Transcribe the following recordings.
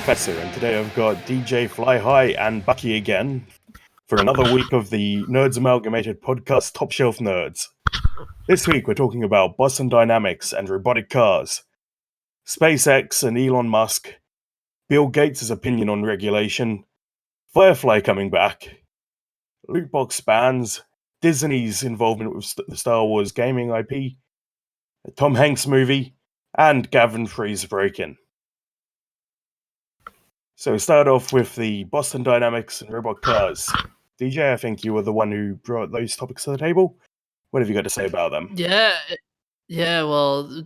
Professor, and today I've got DJ Fly High and Bucky again for another week of the Nerds Amalgamated podcast, Top Shelf Nerds. This week we're talking about Boston Dynamics and robotic cars, SpaceX and Elon Musk, Bill Gates' opinion on regulation, Firefly coming back, loot box bans, Disney's involvement with the Star Wars gaming IP, a Tom Hanks movie, and Gavin Free's break-in. So start off with the Boston Dynamics and robot cars. DJ, I think you were the one who brought those topics to the table. What have you got to say about them? Yeah. Well,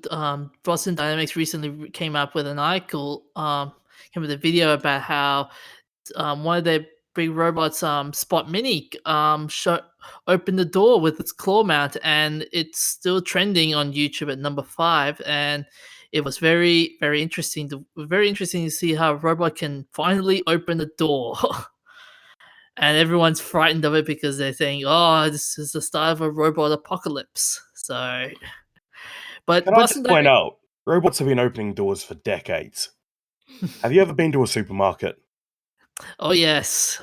Boston Dynamics recently came up with an article, came with a video about how one of their big robots, Spot Mini, opened the door with its claw mount, and it's still trending on YouTube at number 5. And it was very, very interesting to see how a robot can finally open the door. And everyone's frightened of it because they're saying, "Oh, this is the start of a robot apocalypse." So, but Can I just point out, robots have been opening doors for decades. Have you ever been to a supermarket? Oh yes.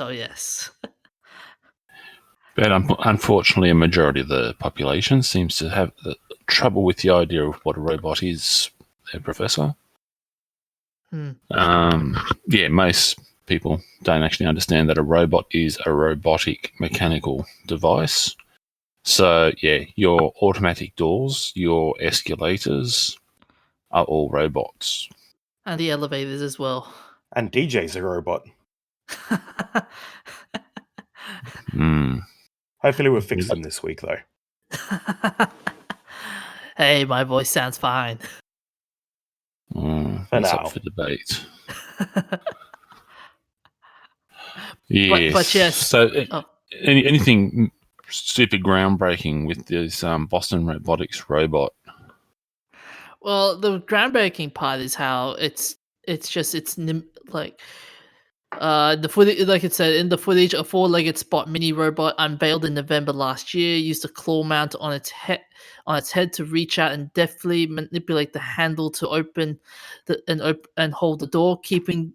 But unfortunately, a majority of the population seems to have trouble with the idea of what a robot is, Professor. Most people don't actually understand that a robot is a robotic mechanical device. So, your automatic doors, your escalators are all robots. And the elevators as well. And DJ's a robot. Hopefully we'll fix them this week, though. Hey, my voice sounds fine. That's up for debate. Yes. But yes. So, anything super groundbreaking with this Boston Robotics robot? Well, the groundbreaking part is how the footage, like it said in the footage, a 4-legged Spot Mini robot unveiled in November last year used a claw mount on its head to reach out and deftly manipulate the handle to open and hold the door, keeping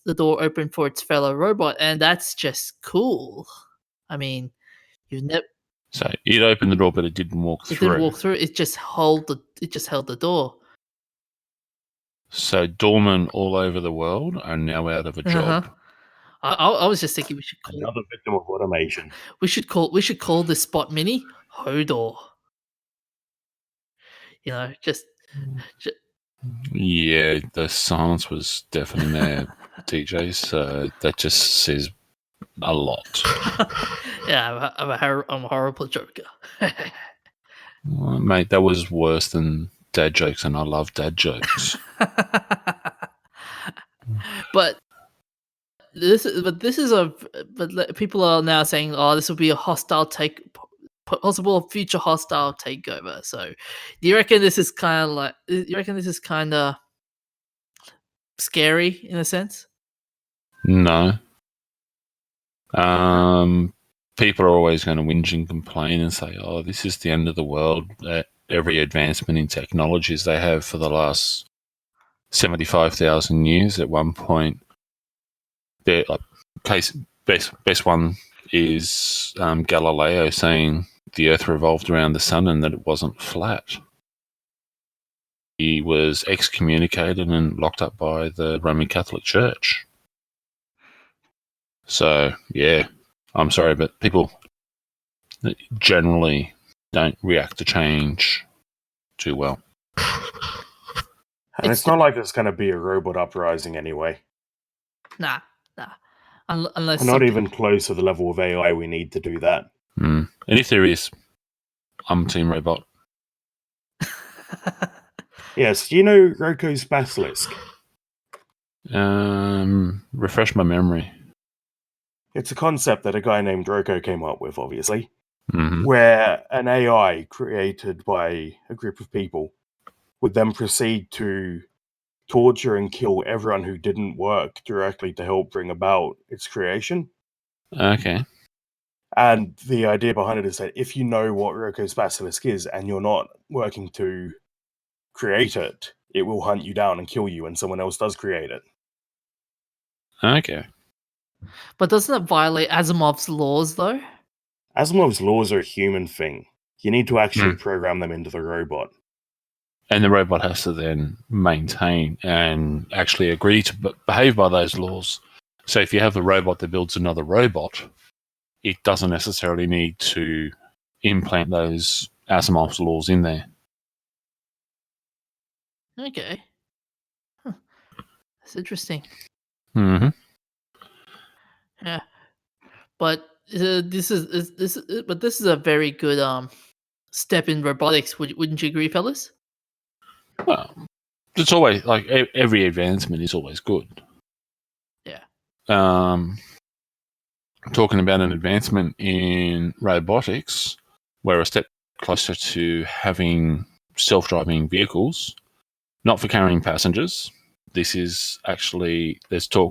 the door open for its fellow robot, and that's just cool. I mean, So it opened the door, but it didn't walk through. It didn't walk through. It just held the door. So doormen all over the world are now out of a job. I was just thinking we should call another victim of automation. We should call this Spot Mini Hodor. Yeah, the silence was deafening there, DJ. So that just says a lot. Yeah, I'm a horrible joker. Well, mate, that was worse than dad jokes, and I love dad jokes. But people are now saying, "Oh, this will be a possible future hostile takeover." So, do you reckon this is kind of scary in a sense? No. People are always going to whinge and complain and say, "Oh, this is the end of the world." Every advancement in technologies they have for the last 75,000 years. At one point, best one is Galileo saying the Earth revolved around the sun and that it wasn't flat. He was excommunicated and locked up by the Roman Catholic Church. So, yeah, I'm sorry, but people generally don't react to change too well. And it's not like there's going to be a robot uprising anyway. Nah. Unless not even close to the level of AI we need to do that. And if there is, I'm Team Robot. Yes, do you know Roko's Basilisk? Refresh my memory. It's a concept that a guy named Roko came up with, obviously, Mm-hmm. where an AI created by a group of people would then proceed to torture and kill everyone who didn't work directly to help bring about its creation. Okay. And the idea behind it is that if you know what Roko's Basilisk is and you're not working to create it, it will hunt you down and kill you when someone else does create it. Okay. But doesn't it violate Asimov's laws, though? Asimov's laws are a human thing. You need to actually program them into the robot. And the robot has to then maintain and actually agree to behave by those laws. So if you have a robot that builds another robot, it doesn't necessarily need to implant those Asimov's laws in there. Okay. Huh. That's interesting. Mm-hmm. Yeah. But this is a very good step in robotics. Wouldn't you agree, fellas? Well, it's always like every advancement is always good. Yeah. Talking about an advancement in robotics, we're a step closer to having self-driving vehicles, not for carrying passengers. This is actually,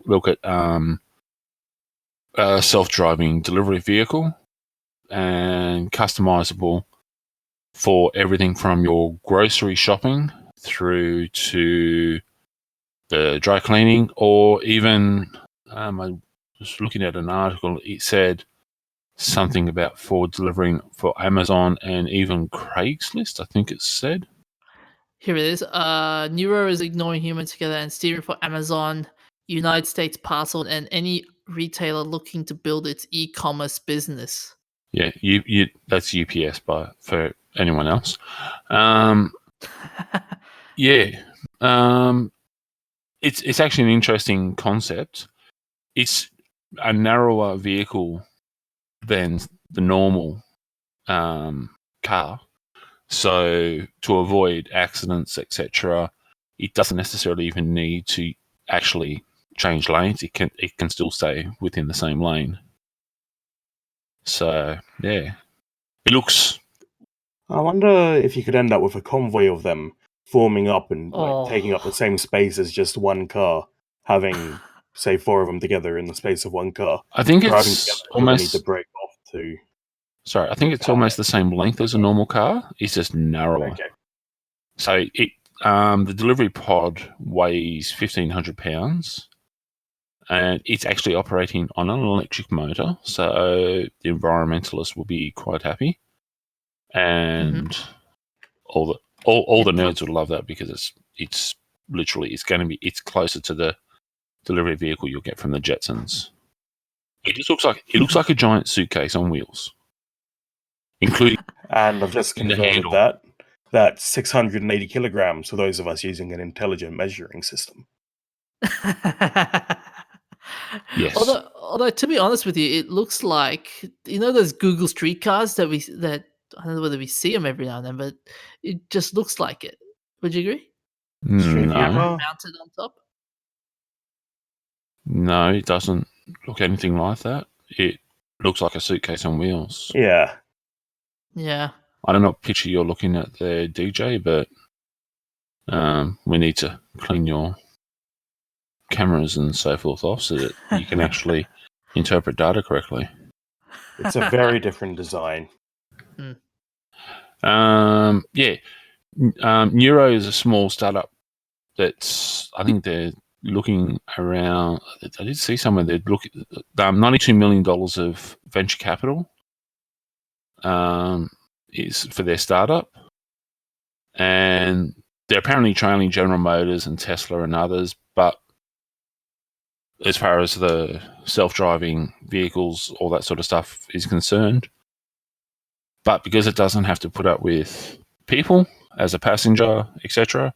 look at a self-driving delivery vehicle and customizable for everything from your grocery shopping through to the dry cleaning, or even I was looking at an article, it said something about for delivering for Amazon and even Craigslist, I think it said. Here it is. Neuro is ignoring humans together and steering for Amazon, United States Parcel, and any retailer looking to build its e-commerce business. Yeah, that's UPS for anyone else. Yeah. It's actually an interesting concept. It's a narrower vehicle than the normal car. So to avoid accidents, etc., it doesn't necessarily even need to actually change lanes. It can still stay within the same lane. So yeah, it looks. I wonder if you could end up with a convoy of them forming up and taking up the same space as just one car, having say 4 of them together in the space of one car. I think Driving it's together, almost. need to break off to. Sorry, I think it's almost the same length as a normal car. It's just narrower. Okay. So the delivery pod weighs 1,500 pounds, and it's actually operating on an electric motor. So the environmentalists will be quite happy, and all the nerds would love that, because it's literally it's closer to the delivery vehicle you'll get from the Jetsons. It looks like a giant suitcase on wheels, including. And I've just converted that's 680 kilograms for those of us using an intelligent measuring system. Yes. Although to be honest with you, it looks like, you know, those Google streetcars that I don't know whether we see them every now and then, but it just looks like it. Would you agree? Street No. Mounted on top. No, it doesn't look anything like that. It looks like a suitcase on wheels. Yeah. Yeah. I don't know what picture you're looking at there, DJ, but we need to clean your cameras and so forth off so that you can actually interpret data correctly. It's a very different design. Yeah. Neuro is a small startup that's, I think they're looking around. I did see somewhere they're looking $92 million of venture capital is for their startup, and they're apparently trailing General Motors and Tesla and others. But as far as the self-driving vehicles, all that sort of stuff is concerned, but because it doesn't have to put up with people as a passenger, etc.,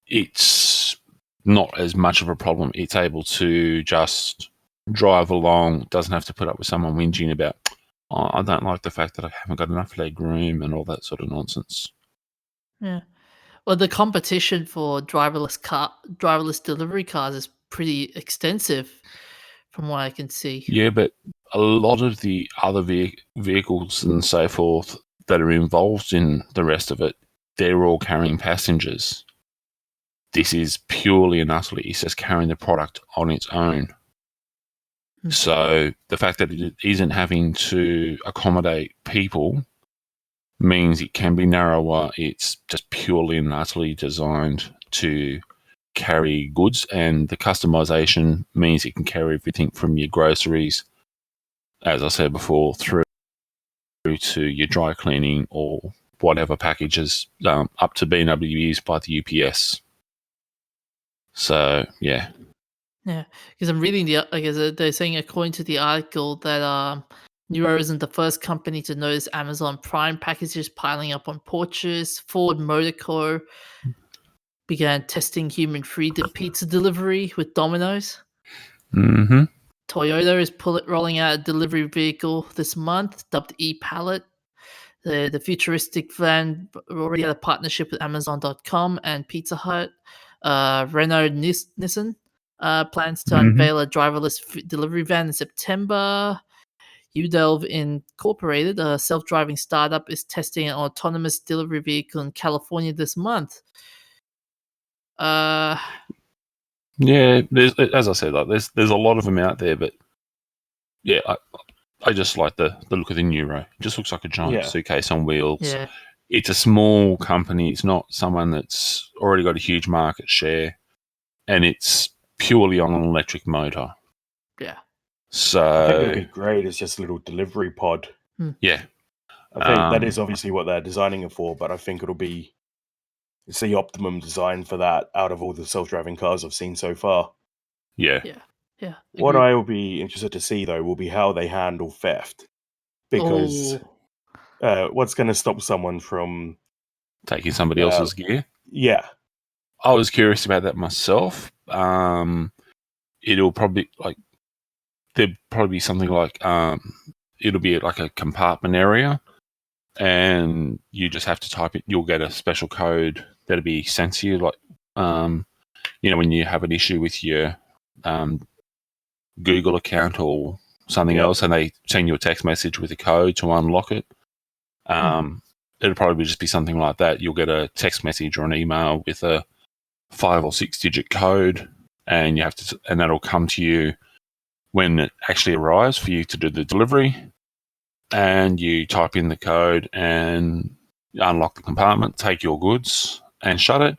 it's not as much of a problem. It's able to just drive along, doesn't have to put up with someone whinging about, oh, I don't like the fact that I haven't got enough leg room and all that sort of nonsense. Yeah. Well, the competition for driverless delivery cars is pretty extensive from what I can see. Yeah, but a lot of the other vehicles and so forth that are involved in the rest of it, they're all carrying passengers. This is purely and utterly, it's just carrying the product on its own. So the fact that it isn't having to accommodate people means it can be narrower. It's just purely and utterly designed to carry goods, and the customization means it can carry everything from your groceries, as I said before, through to your dry cleaning or whatever packages, up to being able to be used by the UPS. So, yeah. Yeah, because I'm reading they're saying, according to the article, that Nuro isn't the first company to notice Amazon Prime packages piling up on porches. Ford Motor Co. began testing human-free pizza delivery with Domino's. Mm-hmm. Toyota is rolling out a delivery vehicle this month, dubbed e-Pallet. The futuristic van already had a partnership with Amazon.com and Pizza Hut. Renault Nissan plans to unveil a driverless delivery van in September. Udelv Incorporated, a self-driving startup, is testing an autonomous delivery vehicle in California this month. Yeah, as I said, there's a lot of them out there, but yeah, I just like the look of the Nuro. It just looks like a giant suitcase on wheels. Yeah. It's a small company. It's not someone that's already got a huge market share, and it's purely on an electric motor. Yeah. So I think it'd be great as just a little delivery pod. Yeah. I think that is obviously what they're designing it for, but I think it's the optimum design for that out of all the self-driving cars I've seen so far. Yeah. Yeah. What I will be interested to see, though, will be how they handle theft. Because what's going to stop someone from taking somebody else's gear? Yeah. I was curious about that myself. It'll probably there'd probably be something like it'll be like a compartment area, and you just have to type it. You'll get a special code that'll be sent to you, like when you have an issue with your Google account or something else, and they send you a text message with a code to unlock it. It'll probably just be something like that. You'll get a text message or an email with a 5 or 6 digit code, and and that'll come to you when it actually arrives for you to do the delivery. And you type in the code and unlock the compartment, take your goods, and shut it.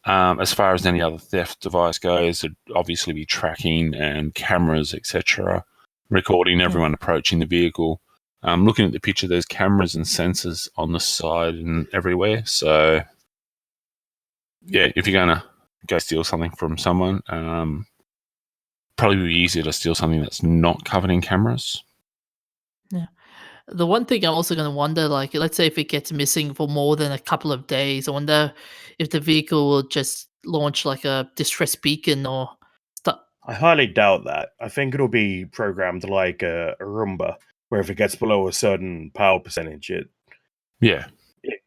As far as any other theft device goes, it'd obviously be tracking and cameras, etc., recording everyone approaching the vehicle. Looking at the picture, there's cameras and sensors on the side and everywhere. So, yeah, if you're going to go steal something from someone, probably be easier to steal something that's not covered in cameras. Yeah. The one thing I'm also going to wonder, let's say if it gets missing for more than a couple of days, I wonder if the vehicle will just launch like a distress beacon or stuff. I highly doubt that. I think it'll be programmed like a Roomba, where if it gets below a certain power percentage, in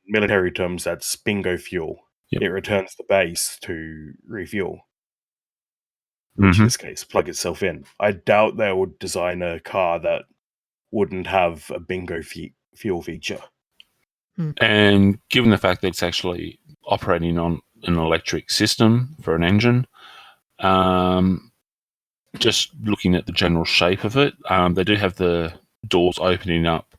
military terms, that's bingo fuel. Yep. It returns the base to refuel. Which in this case, plug itself in. I doubt they would design a car that wouldn't have a bingo fuel feature. And given the fact that it's actually operating on an electric system for an engine, just looking at the general shape of it, they do have the doors opening up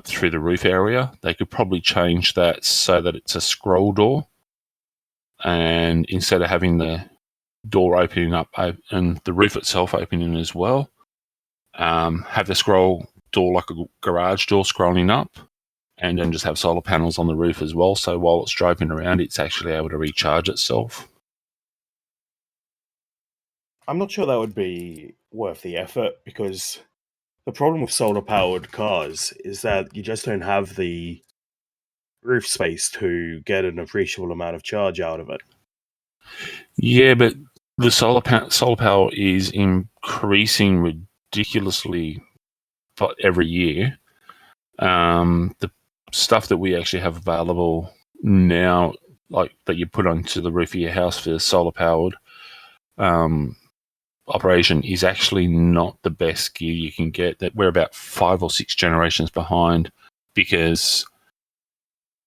through the roof area. They could probably change that so that it's a scroll door, and instead of having the door opening up and the roof itself opening as well, have the scroll door like a garage door scrolling up, and then just have solar panels on the roof as well. So while it's driving around, it's actually able to recharge itself. I'm not sure that would be worth the effort, because the problem with solar-powered cars is that you just don't have the roof space to get an appreciable amount of charge out of it. Yeah, but the solar power is increasing ridiculously every year. The stuff that we actually have available now, like that you put onto the roof of your house for solar-powered operation, is actually not the best gear you can get. That we're about 5 or 6 generations behind, because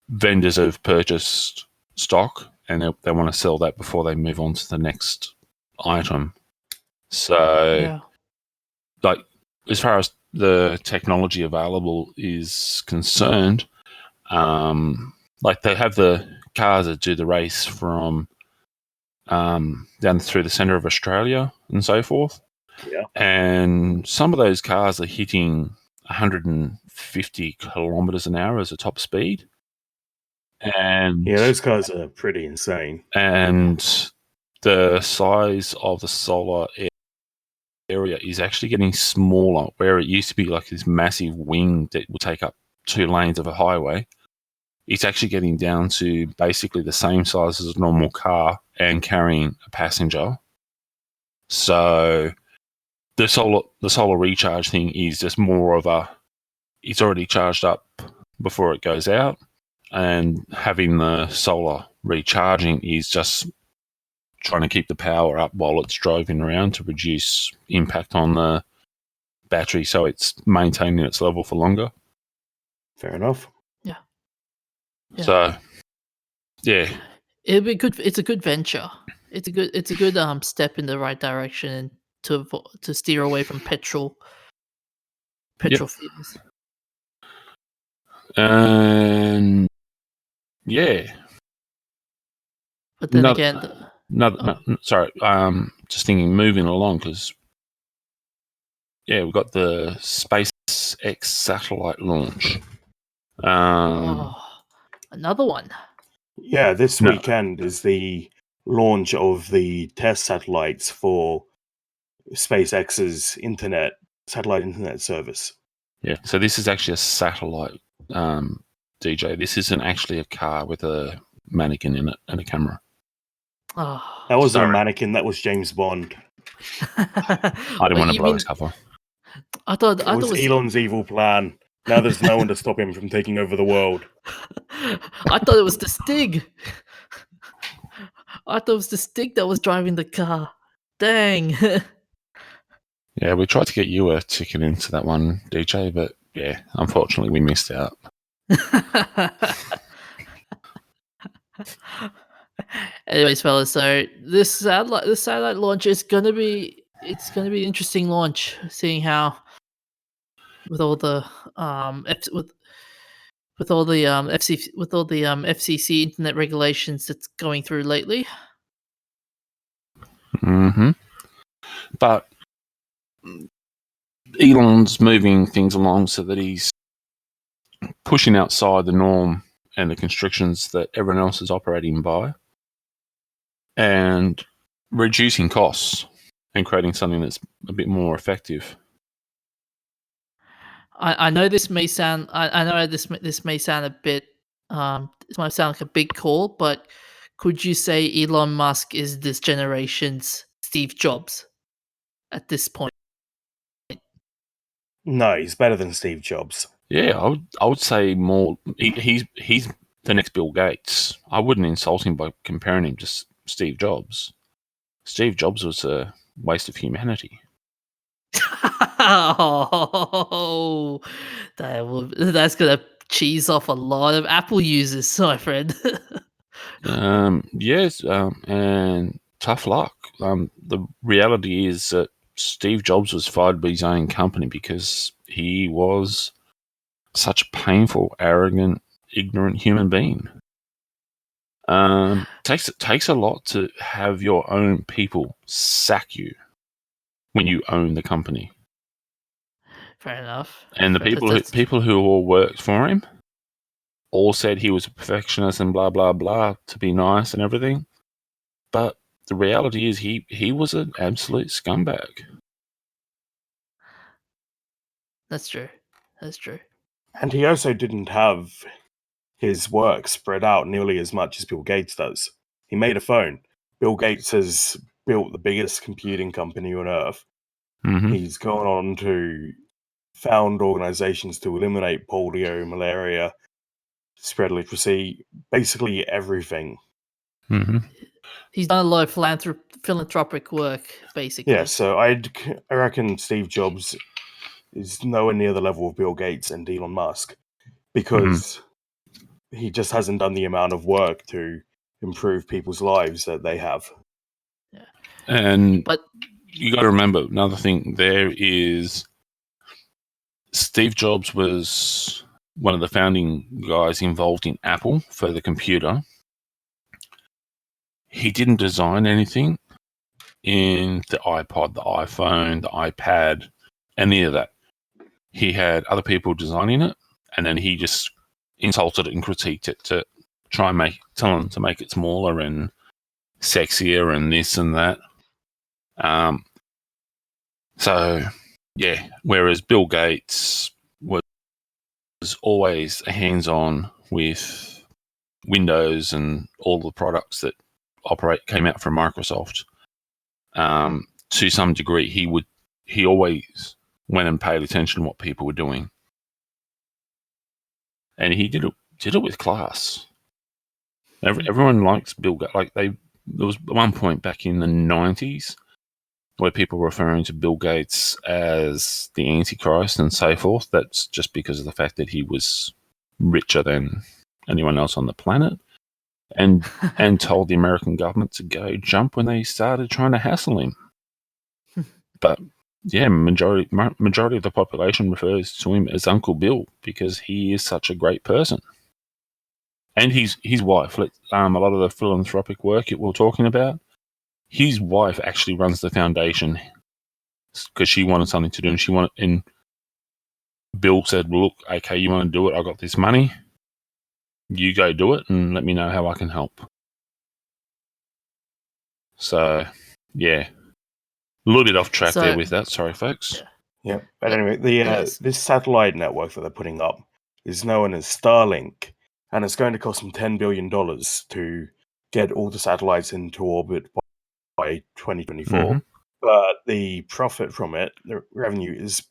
vendors have purchased stock and they want to sell that before they move on to the next item. So, as far as the technology available is concerned, they have the cars that do the race from down through the centre of Australia and so forth. Yeah. And some of those cars are hitting 150 kilometres an hour as a top speed. And Yeah, those cars are pretty insane. And the size of the solar area is actually getting smaller, where it used to be like this massive wing that would take up 2 lanes of a highway. It's actually getting down to basically the same size as a normal car and carrying a passenger. So the solar recharge thing is just more of it's already charged up before it goes out, and having the solar recharging is just trying to keep the power up while it's driving around to reduce impact on the battery, so it's maintaining its level for longer. Fair enough. Yeah. So, yeah, it'll be good. It's a good venture. It's a good step in the right direction to steer away from petrol fuels. And yeah, but then again, sorry. Just thinking, moving along, because we've got the SpaceX satellite launch. Another one. Yeah, this weekend is the launch of the test satellites for SpaceX's satellite internet service. Yeah, so this is actually a satellite, DJ. This isn't actually a car with a mannequin in it and a camera. Oh, that wasn't a mannequin. That was James Bond. I didn't want to blow his cover. I thought it was Elon's evil plan. Now there's no one to stop him from taking over the world. I thought it was the Stig. I thought it was the Stig that was driving the car. Dang. Yeah, we tried to get you a ticket into that one, DJ, but yeah, unfortunately we missed out. Anyways, fellas, so this satellite launch is gonna be an interesting launch, seeing how with all the FCC internet regulations that's going through lately. Mm-hmm. But Elon's moving things along so that he's pushing outside the norm and the constrictions that everyone else is operating by, and reducing costs and creating something that's a bit more effective. I know this may sound. I know this may sound a bit. This might sound like a big call, but could you say Elon Musk is this generation's Steve Jobs at this point? No, he's better than Steve Jobs. Yeah, I would say more. He's the next Bill Gates. I wouldn't insult him by comparing him to Steve Jobs. Steve Jobs was a waste of humanity. Oh, that's gonna cheese off a lot of Apple users, my friend. Yes, and tough luck. The reality is that Steve Jobs was fired by his own company because he was such a painful, arrogant, ignorant human being. Takes a lot to have your own people sack you when you own the company. Fair enough. And the people who all worked for him all said he was a perfectionist and blah blah blah to be nice and everything. But the reality is he was an absolute scumbag. That's true. And he also didn't have his work spread out nearly as much as Bill Gates does. He made a phone. Bill Gates has built the biggest computing company on Earth. Mm-hmm. He's gone on to found organizations to eliminate polio, malaria, spread literacy, basically everything. Mm-hmm. He's done a lot of philanthropic work, basically. Yeah, so I reckon Steve Jobs is nowhere near the level of Bill Gates and Elon Musk because he just hasn't done the amount of work to improve people's lives that they have. Yeah. But you got to remember another thing there is Steve Jobs was one of the founding guys involved in Apple for the computer. he didn't design anything in the iPod, the iPhone, the iPad, any of that. He had other people designing it, and then he just insulted it and critiqued it to try and tell them to make it smaller and sexier and this and that. So, yeah, whereas Bill Gates was always hands-on with Windows and all the products that came out from Microsoft. To some degree, he always went and paid attention to what people were doing, and he did it with class. Everyone likes Bill Gates. There was one point back in the 90s where people were referring to Bill Gates as the Antichrist and so forth. That's just because of the fact that he was richer than anyone else on the planet, and told the American government to go jump when they started trying to hassle him. But yeah, majority of the population refers to him as Uncle Bill because he is such a great person. And his wife, a lot of the philanthropic work that we're talking about, his wife actually runs the foundation because she wanted something to do, and Bill said, well, look, okay, you want to do it? I got this money. You go do it and let me know how I can help. So, yeah. A little bit off track there with that. Sorry, folks. Yeah. But anyway, this satellite network that they're putting up is known as Starlink, and it's going to cost them $10 billion to get all the satellites into orbit by 2024. Mm-hmm. But the profit from it, the revenue, is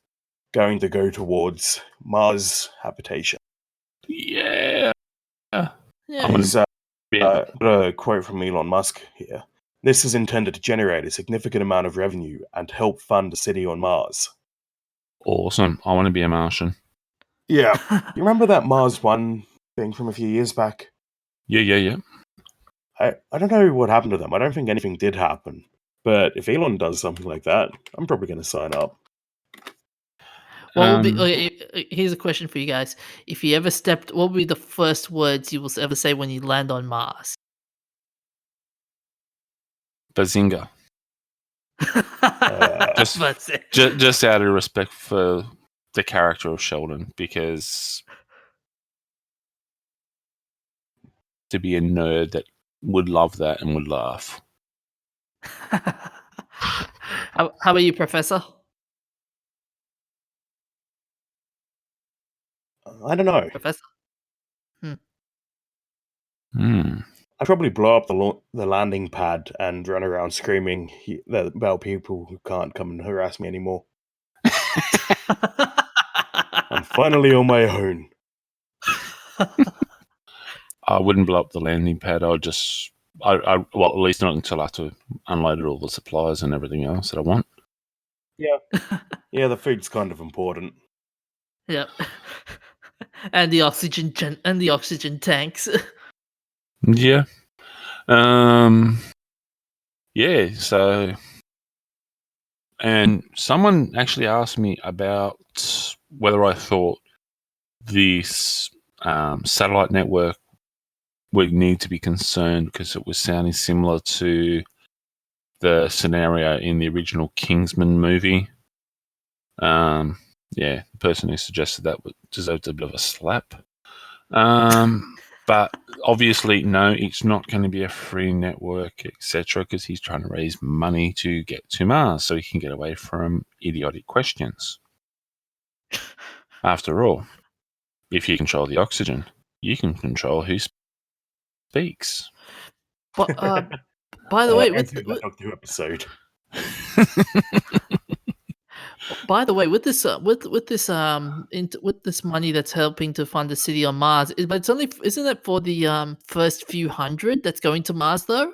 going to go towards Mars habitation. Yeah. He's got a quote from Elon Musk here. This is intended to generate a significant amount of revenue and help fund a city on Mars. Awesome. I want to be a Martian. Yeah. You remember that Mars One thing from a few years back? Yeah. I don't know what happened to them. I don't think anything did happen. But if Elon does something like that, I'm probably going to sign up. Here's a question for you guys. If you ever what would be the first words you will ever say when you land on Mars? Bazinga. Just out of respect for the character of Sheldon, because to be a nerd that would love that and would laugh. How about you, Professor? I don't know. Professor? I'd probably blow up the landing pad and run around screaming about people who can't come and harass me anymore. I'm finally on my own. I wouldn't blow up the landing pad. Well, at least not until after unloaded all the supplies and everything else that I want. Yeah. Yeah, the food's kind of important. Yep. And the oxygen tanks. Yeah. Yeah, so, and someone actually asked me about whether I thought this satellite network would need to be concerned because it was sounding similar to the scenario in the original Kingsman movie. Yeah, the person who suggested that deserved a bit of a slap. But obviously, no, it's not going to be a free network, etc., because he's trying to raise money to get to Mars so he can get away from idiotic questions. After all, if you control the oxygen, you can control who speaks. But by the way, with Doctor Who episode. By the way, with this money that's helping to fund the city on Mars, but it's only isn't it for the first few hundred that's going to Mars though,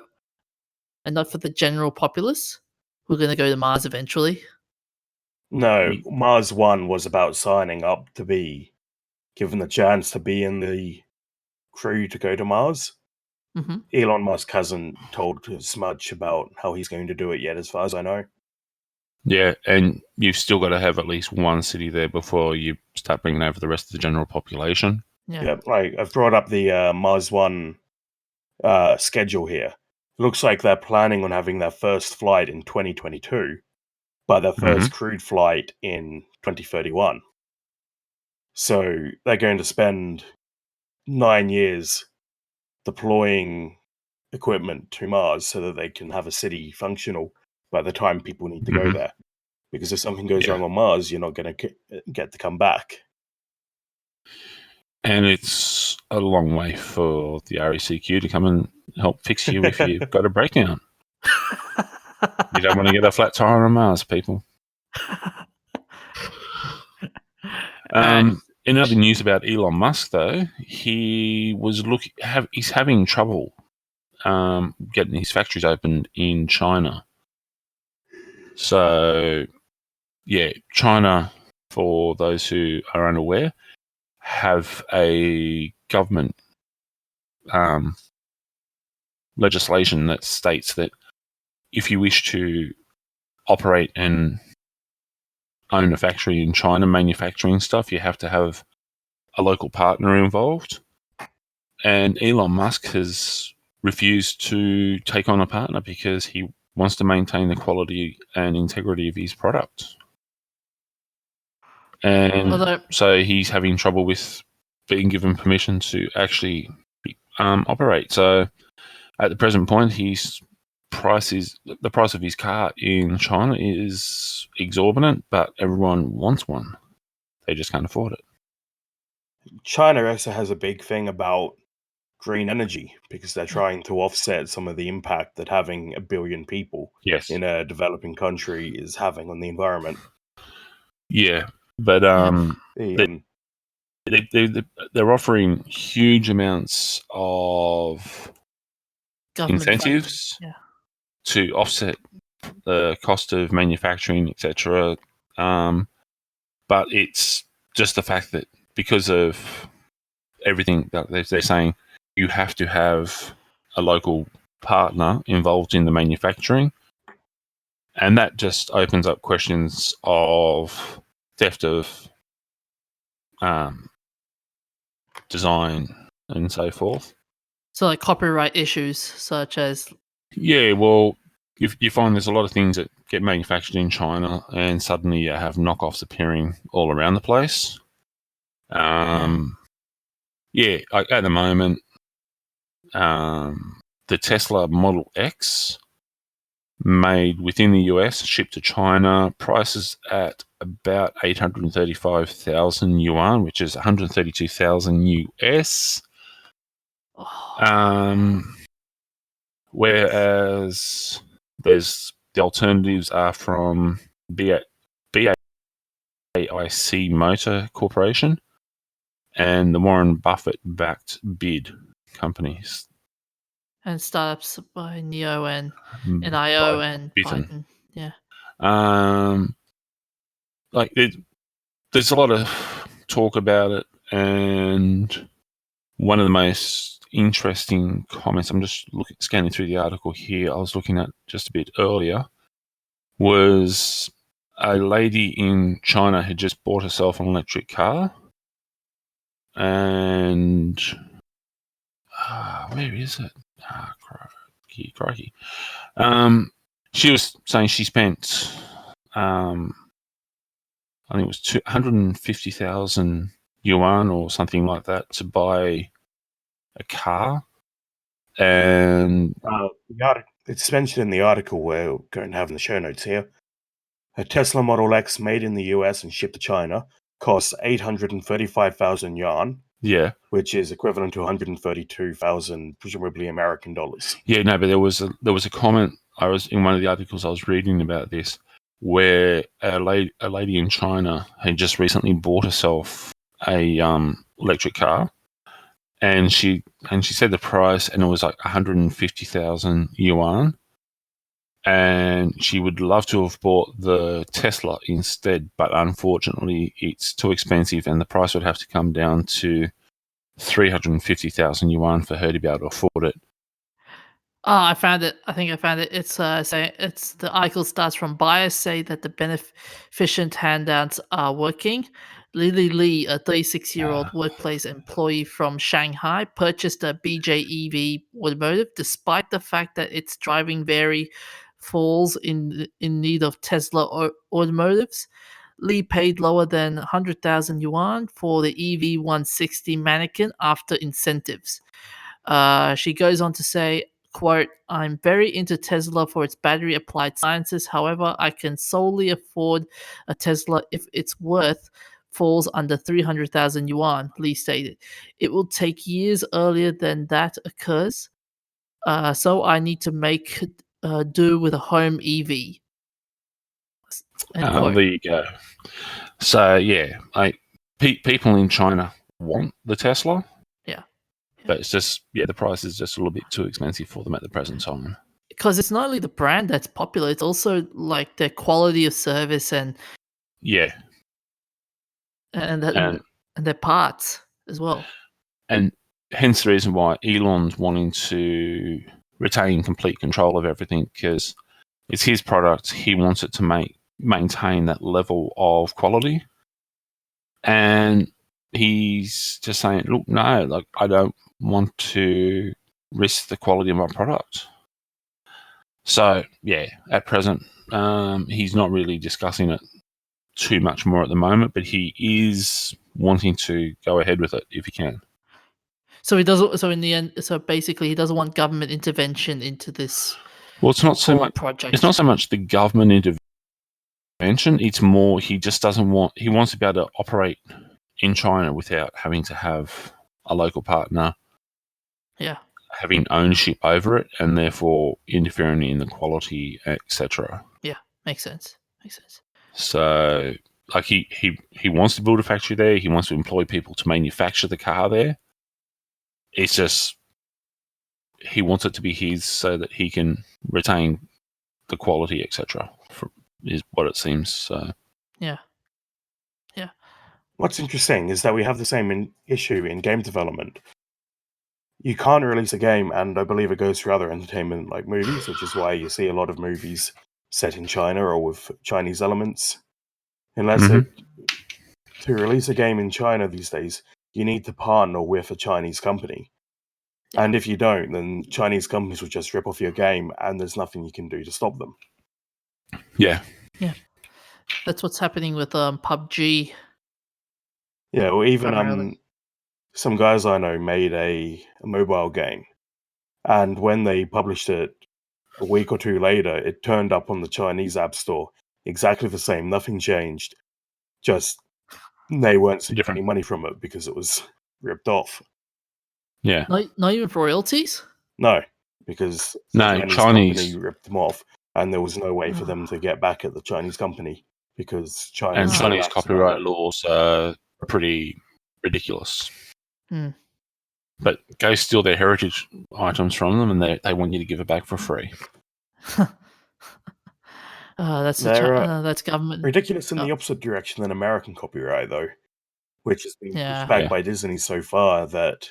and not for the general populace who are going to go to Mars eventually? No, Mars One was about signing up to be given the chance to be in the crew to go to Mars. Mm-hmm. Elon Musk hasn't told us much about how he's going to do it yet, as far as I know. Yeah, and you've still got to have at least one city there before you start bringing over the rest of the general population. Yeah, like I've brought up the Mars One schedule here. looks like they're planning on having their first flight in 2022, but their first crewed flight in 2031. So they're going to spend 9 years deploying equipment to Mars so that they can have a city functional by the time people need to go there. Because if something goes wrong on Mars, you're not going to get to come back. And it's a long way for the RACQ to come and help fix you if you've got a breakdown. You don't want to get a flat tire on Mars, people. In other news about Elon Musk, though, he's having trouble getting his factories opened in China. So, yeah, China, for those who are unaware, have a government legislation that states that if you wish to operate and own a factory in China manufacturing stuff, you have to have a local partner involved. And Elon Musk has refused to take on a partner because he wants to maintain the quality and integrity of his product. And so he's having trouble with being given permission to actually operate. So at the present point, the price of his car in China is exorbitant, but everyone wants one. They just can't afford it. China also has a big thing about green energy because they're trying to offset some of the impact that having 1 billion people in a developing country is having on the environment. Yeah, but they're offering huge amounts of government incentives to offset the cost of manufacturing, etc. But it's just the fact that because of everything that they're saying, you have to have a local partner involved in the manufacturing. And that just opens up questions of theft of design and so forth. So like copyright issues such as... Yeah, well, you find there's a lot of things that get manufactured in China and suddenly you have knockoffs appearing all around the place. At the moment, the Tesla Model X made within the US, shipped to China, prices at about 835,000 yuan, which is 132,000 US. Whereas the alternatives are from BAIC Motor Corporation and the Warren Buffett-backed BID companies. And startups by NIO and NIO and Biden. Yeah. There's a lot of talk about it, and one of the most interesting comments, I'm just scanning through the article here, I was looking at just a bit earlier, was a lady in China had just bought herself an electric car, and where is it? Crikey. She was saying she spent, I think it was 250,000 yuan or something like that to buy a car. And it's mentioned in the article we're going to have in the show notes here. A Tesla Model X made in the US and shipped to China costs 835,000 yuan. Yeah, which is equivalent to 132,000, presumably American dollars. Yeah, no, but there was a comment. I was in one of the articles I was reading about this, where a lady in China had just recently bought herself a electric car, and she said the price, and it was like 150,000 yuan, and she would love to have bought the Tesla instead, but unfortunately it's too expensive, and the price would have to come down to 350,000 yuan for her to be able to afford it. Oh, I found it. I think I found it. It's the article starts from buyers say that the beneficent handouts are working. Lily Lee, a 36-year-old workplace employee from Shanghai, purchased a BJEV automotive despite the fact that its driving vary falls in need of Tesla automotives. Lee paid lower than 100,000 yuan for the EV160 mannequin after incentives. She goes on to say, quote, "I'm very into Tesla for its battery applied sciences. However, I can solely afford a Tesla if its worth falls under 300,000 yuan," Lee stated. "It will take years earlier than that occurs. So I need to make do with a home EV." End quote. There you go. So yeah, people in China want the Tesla. Yeah. But it's just, the price is just a little bit too expensive for them at the present time. Because it's not only the brand that's popular, it's also like their quality of service and Yeah. and their parts as well. And hence the reason why Elon's wanting to retain complete control of everything, because it's his product. He wants it to maintain that level of quality. And he's just saying, look, no, like I don't want to risk the quality of my product. So, yeah, at present, he's not really discussing it too much more at the moment, but he is wanting to go ahead with it if he can. So he doesn't. So in the end, so basically, he doesn't want government intervention into this. Well, it's not so much project. It's not so much the government intervention. It's more he just doesn't want. He wants to be able to operate in China without having to have a local partner. Yeah. Having ownership over it and therefore interfering in the quality, etc. Yeah, makes sense. So, like he wants to build a factory there. He wants to employ people to manufacture the car there. It's just he wants it to be his so that he can retain the quality, etc. Is what it seems. So, yeah. What's interesting is that we have the same issue in game development. You can't release a game, and I believe it goes for other entertainment like movies, which is why you see a lot of movies set in China or with Chinese elements. Unless to release a game in China these days, you need to partner with a Chinese company. And if you don't, then Chinese companies will just rip off your game, and there's nothing you can do to stop them. Yeah. That's what's happening with PUBG. Yeah, or even Primarily. some guys I know made a mobile game, and when they published it a week or two later, it turned up on the Chinese App Store exactly the same. Nothing changed. Just they weren't seeing any money from it because it was ripped off. Yeah. Not even for royalties? No, because the Chinese company ripped them off, and there was no way for them to get back at the Chinese company because Chinese copyright laws are pretty ridiculous. But go steal their heritage items from them, and they want you to give it back for free. That's government. Ridiculous in the opposite direction than American copyright, though, which has been pushed back by Disney so far that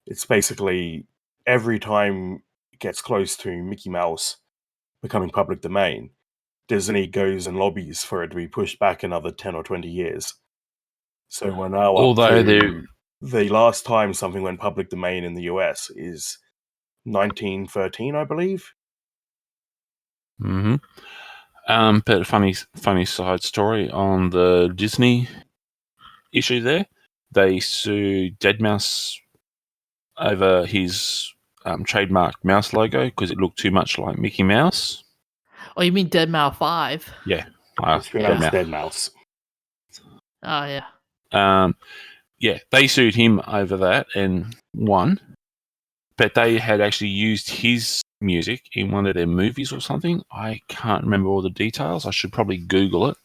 it's basically every time it gets close to Mickey Mouse becoming public domain, Disney goes and lobbies for it to be pushed back another 10 or 20 years. So we're now up to the last time something went public domain in the US is 1913, I believe. But a funny side story on the Disney issue there. They sued Deadmau5 over his trademarked mouse logo because it looked too much like Mickey Mouse. Oh, you mean Deadmau 5? Yeah. It's Deadmau5. Oh, yeah. Yeah, they sued him over that and won. But they had actually used his music in one of their movies or something. I can't remember all the details. I should probably Google it.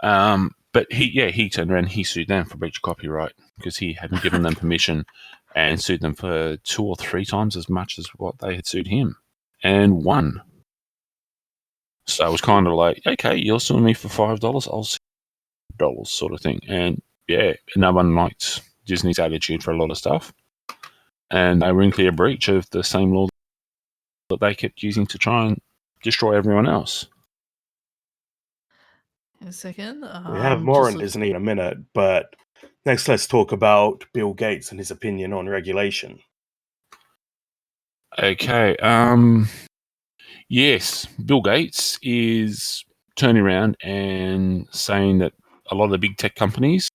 But he turned around and he sued them for breach of copyright because he hadn't given them permission and sued them for 2 or 3 times as much as what they had sued him and won. So it was kind of like, okay, you're suing me for $5, I'll sue $5 sort of thing. And yeah, no one liked Disney's attitude for a lot of stuff. And they were in clear breach of the same law that they kept using to try and destroy everyone else. a second. We have more on Disney in a minute, but next let's talk about Bill Gates and his opinion on regulation. Okay. Yes, Bill Gates is turning around and saying that a lot of the big tech companies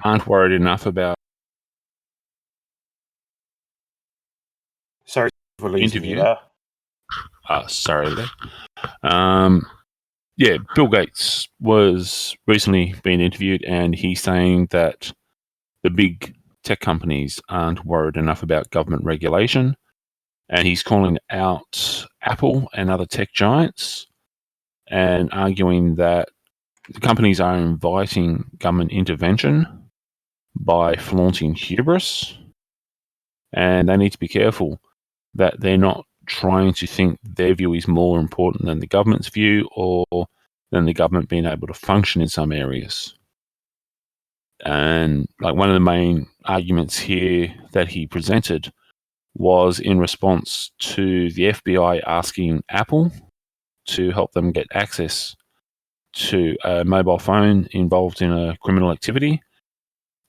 aren't worried enough about Sorry for losing you there. Sorry there. Yeah, Bill Gates was recently being interviewed, and he's saying that the big tech companies aren't worried enough about government regulation, and he's calling out Apple and other tech giants and arguing that the companies are inviting government intervention by flaunting hubris, and they need to be careful that they're not trying to think their view is more important than the government's view or than the government being able to function in some areas. And like one of the main arguments here that he presented was in response to the FBI asking Apple to help them get access to a mobile phone involved in a criminal activity.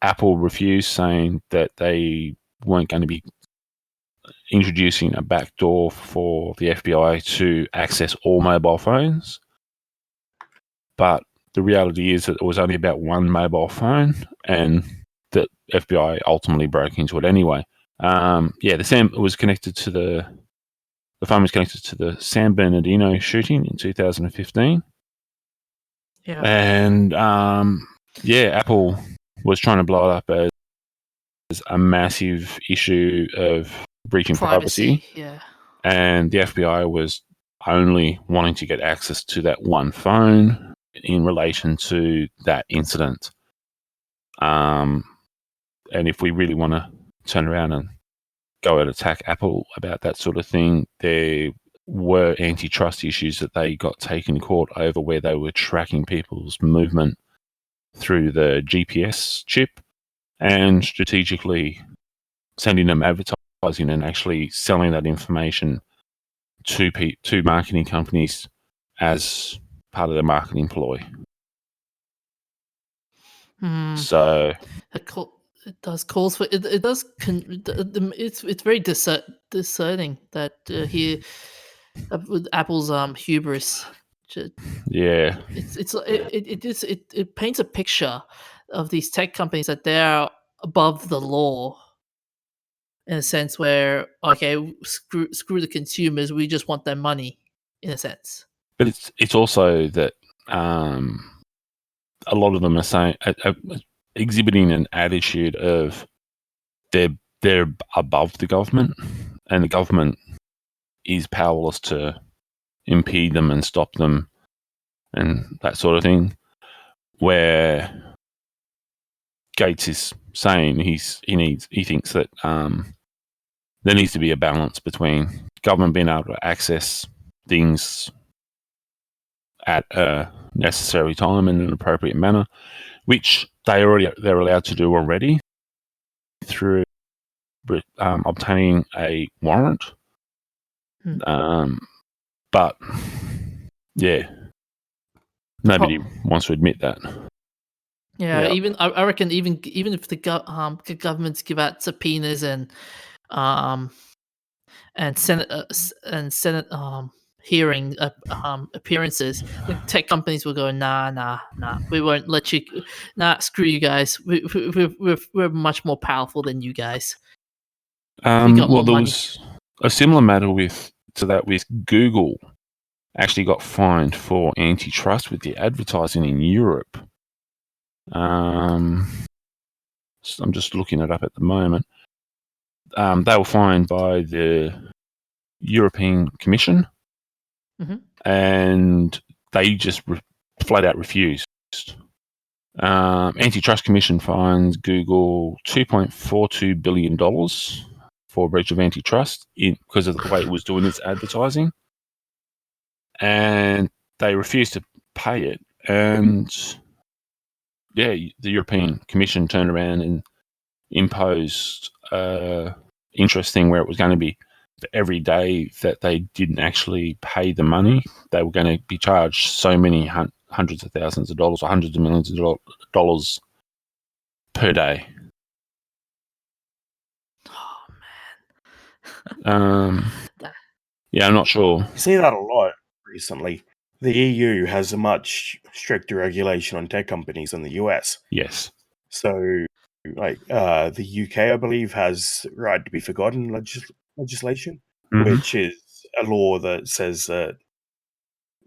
Apple refused, saying that they weren't going to be introducing a backdoor for the FBI to access all mobile phones. But the reality is that it was only about one mobile phone, and the FBI ultimately broke into it anyway. The phone was connected to the San Bernardino shooting in 2015. Yeah. And Apple was trying to blow it up as a massive issue of breaching privacy. Yeah. And the FBI was only wanting to get access to that one phone in relation to that incident. And if we really want to turn around and go and attack Apple about that sort of thing, there were antitrust issues that they got taken to court over, where they were tracking people's movement through the GPS chip and strategically sending them advertising and actually selling that information to marketing companies as part of their marketing ploy. So it does calls for it. It does. It's very discerning that here with Apple's hubris. Yeah, it paints a picture of these tech companies that they're above the law, in a sense where, okay, screw the consumers, we just want their money, in a sense. But it's also that a lot of them are saying exhibiting an attitude of they're above the government, and the government is powerless to impede them and stop them and that sort of thing, where Gates is saying he thinks that there needs to be a balance between government being able to access things at a necessary time in an appropriate manner, which they're allowed to do already through obtaining a warrant. But yeah, nobody wants to admit that. Yeah, even I reckon even if the governments give out subpoenas and Senate hearing appearances, the tech companies will go, nah, we won't let you. Nah, screw you guys. We're much more powerful than you guys. There was a similar matter with Google. Actually got fined for antitrust with the advertising in Europe. I'm just looking it up at the moment. They were fined by the European Commission, and they just flat out refused. Antitrust Commission fines Google $2.42 billion for breach of antitrust because of the way it was doing its advertising. And they refused to pay it. And the European Commission turned around and imposed interest thing where it was going to be for every day that they didn't actually pay the money, they were going to be charged so many hundreds of thousands of dollars or hundreds of millions of dollars per day. Oh, Yeah, I'm not sure. You see that a lot recently. The EU has a much stricter regulation on tech companies than the US. Yes. So, like, the UK, I believe, has right to be forgotten legislation, which is a law that says that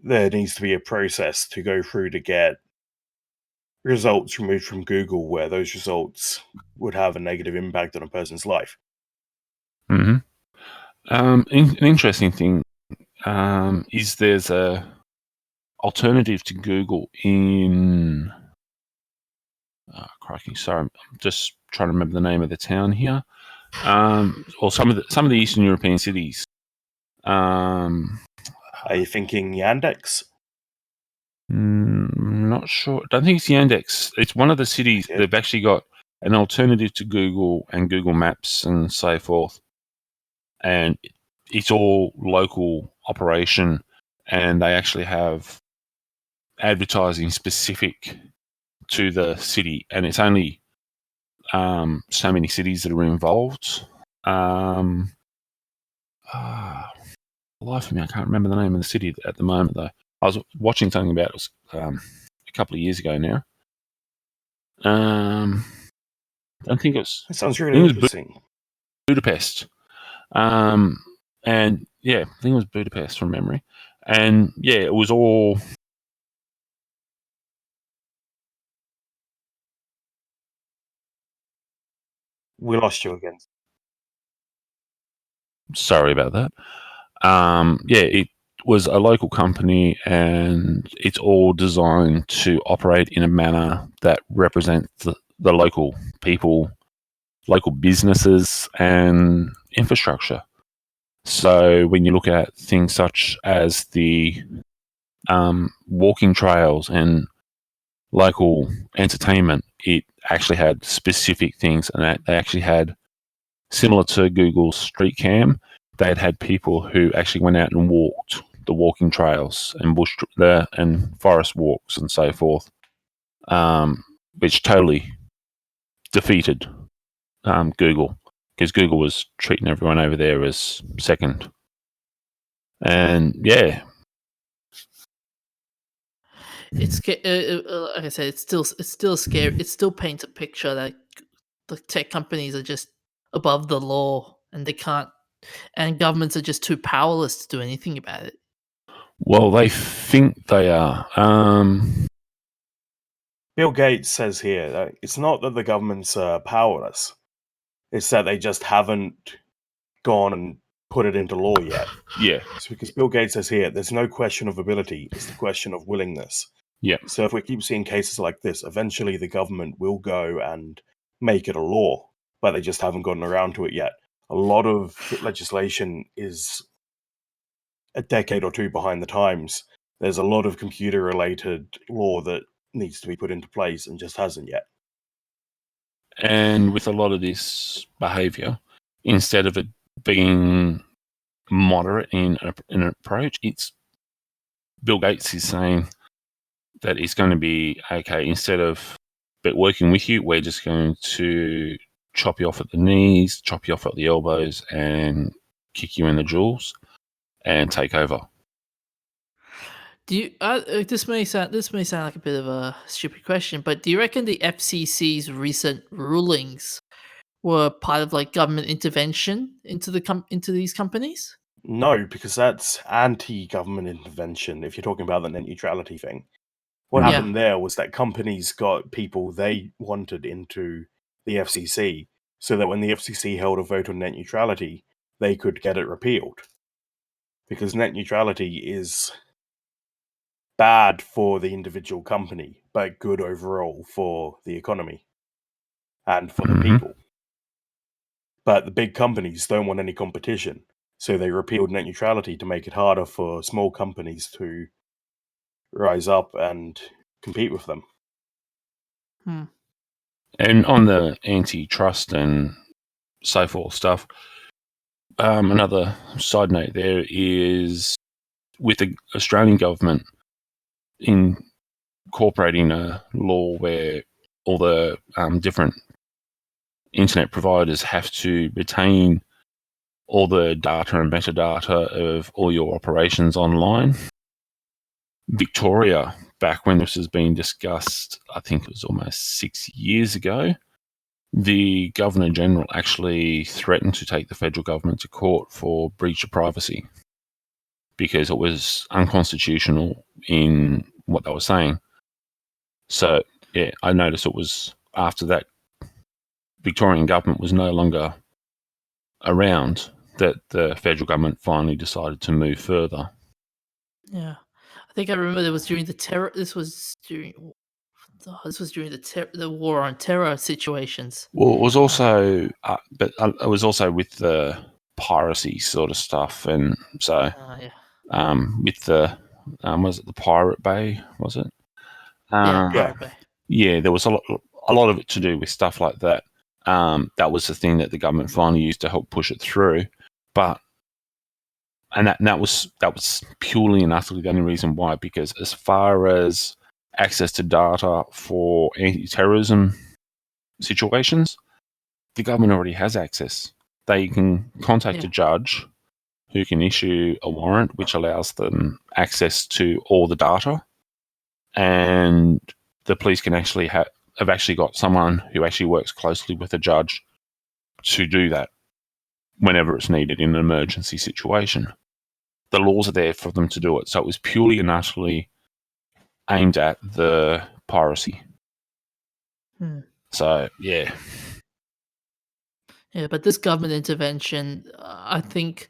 there needs to be a process to go through to get results removed from Google where those results would have a negative impact on a person's life. An interesting thing is there's a alternative to Google in crikey, sorry, I'm just trying to remember the name of the town here. Or some of the Eastern European cities. Are you thinking Yandex? I'm not sure. I don't think it's Yandex. It's one of the cities. Yeah. They've actually got an alternative to Google and Google Maps and so forth. And it's all local operation, and they actually have advertising specific to the city, and it's only so many cities that are involved. Life of me, I can't remember the name of the city at the moment, though. I was watching something about it a couple of years ago now. I don't think it was. That sounds really interesting. Budapest. And yeah, I think it was Budapest from memory. And yeah, it was all. We lost you again. Sorry about that. Yeah, it was a local company, and it's all designed to operate in a manner that represents the local people, local businesses, and infrastructure. So when you look at things such as the walking trails and local entertainment, it actually had specific things, and they actually had, similar to Google's Street Cam, they had people who actually went out and walked the walking trails and and forest walks and so forth, which totally defeated Google, because Google was treating everyone over there as second. And yeah, it's like I said, it's still scary. It still paints a picture that the tech companies are just above the law, and they can't, and governments are just too powerless to do anything about it. well, they think they are. Bill Gates says here that it's not that the governments are powerless, it's that they just haven't gone and put it into law yet. Yeah. It's because Bill Gates says here, there's no question of ability, it's the question of willingness. Yeah. So if we keep seeing cases like this, eventually the government will go and make it a law, but they just haven't gotten around to it yet. A lot of legislation is a decade or two behind the times. There's a lot of computer-related law that needs to be put into place and just hasn't yet. And with a lot of this behaviour, instead of it being moderate in an approach, it's Bill Gates is saying that it's going to be, okay, instead of working with you, we're just going to chop you off at the knees, chop you off at the elbows, and kick you in the jewels and take over. Do you? This may sound like a bit of a stupid question, but do you reckon the FCC's recent rulings were part of like government intervention into these companies? No, because that's anti-government intervention. If you're talking about the net neutrality thing, what happened there was that companies got people they wanted into the FCC, so that when the FCC held a vote on net neutrality, they could get it repealed. Because net neutrality is bad for the individual company, but good overall for the economy and for the people. But the big companies don't want any competition, so they repealed net neutrality to make it harder for small companies to rise up and compete with them. And on the antitrust and so forth stuff, another side note there is with the Australian government in incorporating a law where all the different internet providers have to retain all the data and metadata of all your operations online. Victoria, back when this was being discussed, I think it was almost 6 years ago, the Governor-General actually threatened to take the federal government to court for breach of privacy because it was unconstitutional in what they were saying. So, yeah, I noticed it was after that Victorian government was no longer around that the federal government finally decided to move further. Yeah, I think I remember it was during the terror. This was during the war on terror situations. Well, it was also, it was also with the piracy sort of stuff, and so with the was it the Pirate Bay? Was it? Pirate Bay. Yeah, there was a lot of it to do with stuff like that. That was the thing that the government finally used to help push it through, and that was purely and utterly the only reason why. Because as far as access to data for anti-terrorism situations, the government already has access. They can contact a judge who can issue a warrant which allows them access to all the data, and the police can actually have actually got someone who actually works closely with a judge to do that whenever it's needed in an emergency situation. The laws are there for them to do it. So it was purely and utterly aimed at the piracy. So, yeah. Yeah, but this government intervention, I think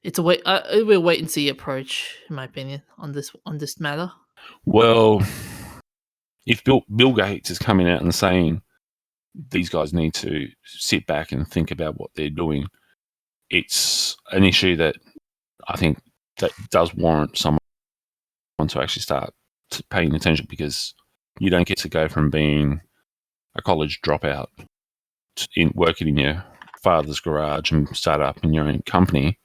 it's a wait. We'll wait and see approach, in my opinion, on this matter. Well, if Bill Gates is coming out and saying these guys need to sit back and think about what they're doing, it's an issue that I think that does warrant someone to actually start paying attention, because you don't get to go from being a college dropout in working in your father's garage and start up in your own company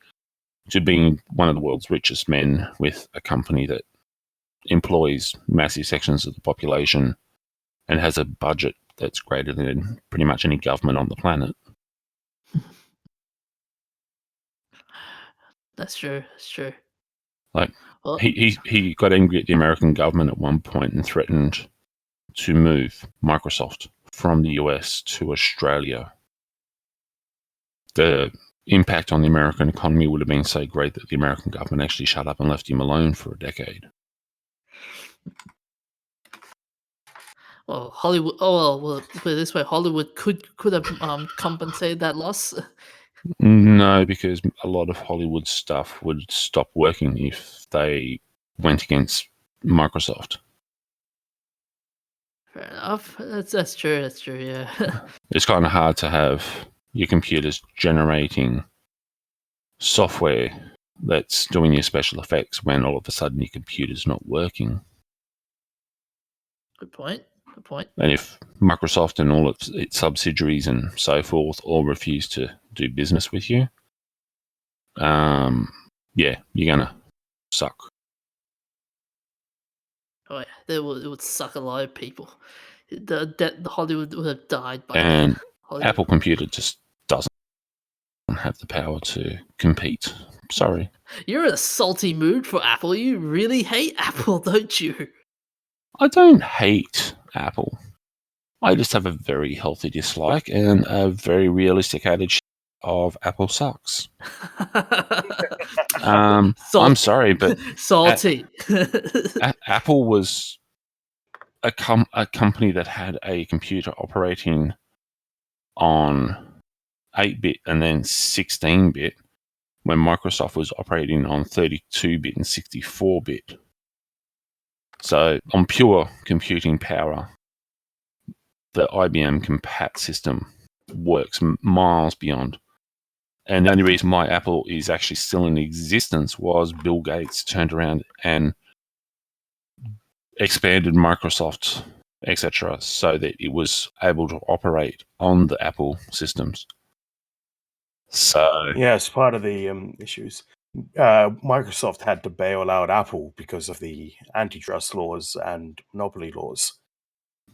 to being one of the world's richest men with a company that employs massive sections of the population and has a budget that's greater than pretty much any government on the planet. That's true. That's true. Like, well, he got angry at the American government at one point and threatened to move Microsoft from the US to Australia. The impact on the American economy would have been so great that the American government actually shut up and left him alone for a decade. Well, Hollywood. Oh well, put it this way: Hollywood could have compensated that loss. No, because a lot of Hollywood stuff would stop working if they went against Microsoft. Fair enough. That's true. That's true. Yeah. It's kind of hard to have your computers generating software that's doing your special effects when all of a sudden your computer's not working. Good point. Good point. And if Microsoft and all its subsidiaries and so forth all refuse to do business with you, yeah, you're gonna suck. Oh yeah, it would suck a lot of people. The Hollywood would have died by and Hollywood. Apple Computer just doesn't have the power to compete. Sorry. You're in a salty mood for Apple. You really hate Apple, don't you? I don't hate Apple. I just have a very healthy dislike and a very realistic attitude of Apple sucks. I'm sorry, but salty. Apple was a company that had a computer operating on 8-bit and then 16-bit, when Microsoft was operating on 32-bit and 64-bit. So on pure computing power, the IBM Compat system works miles beyond. And the only reason why Apple is actually still in existence was Bill Gates turned around and expanded Microsoft, etc., so that it was able to operate on the Apple systems. So yeah, it's part of the issues. Microsoft had to bail out Apple because of the antitrust laws and monopoly laws.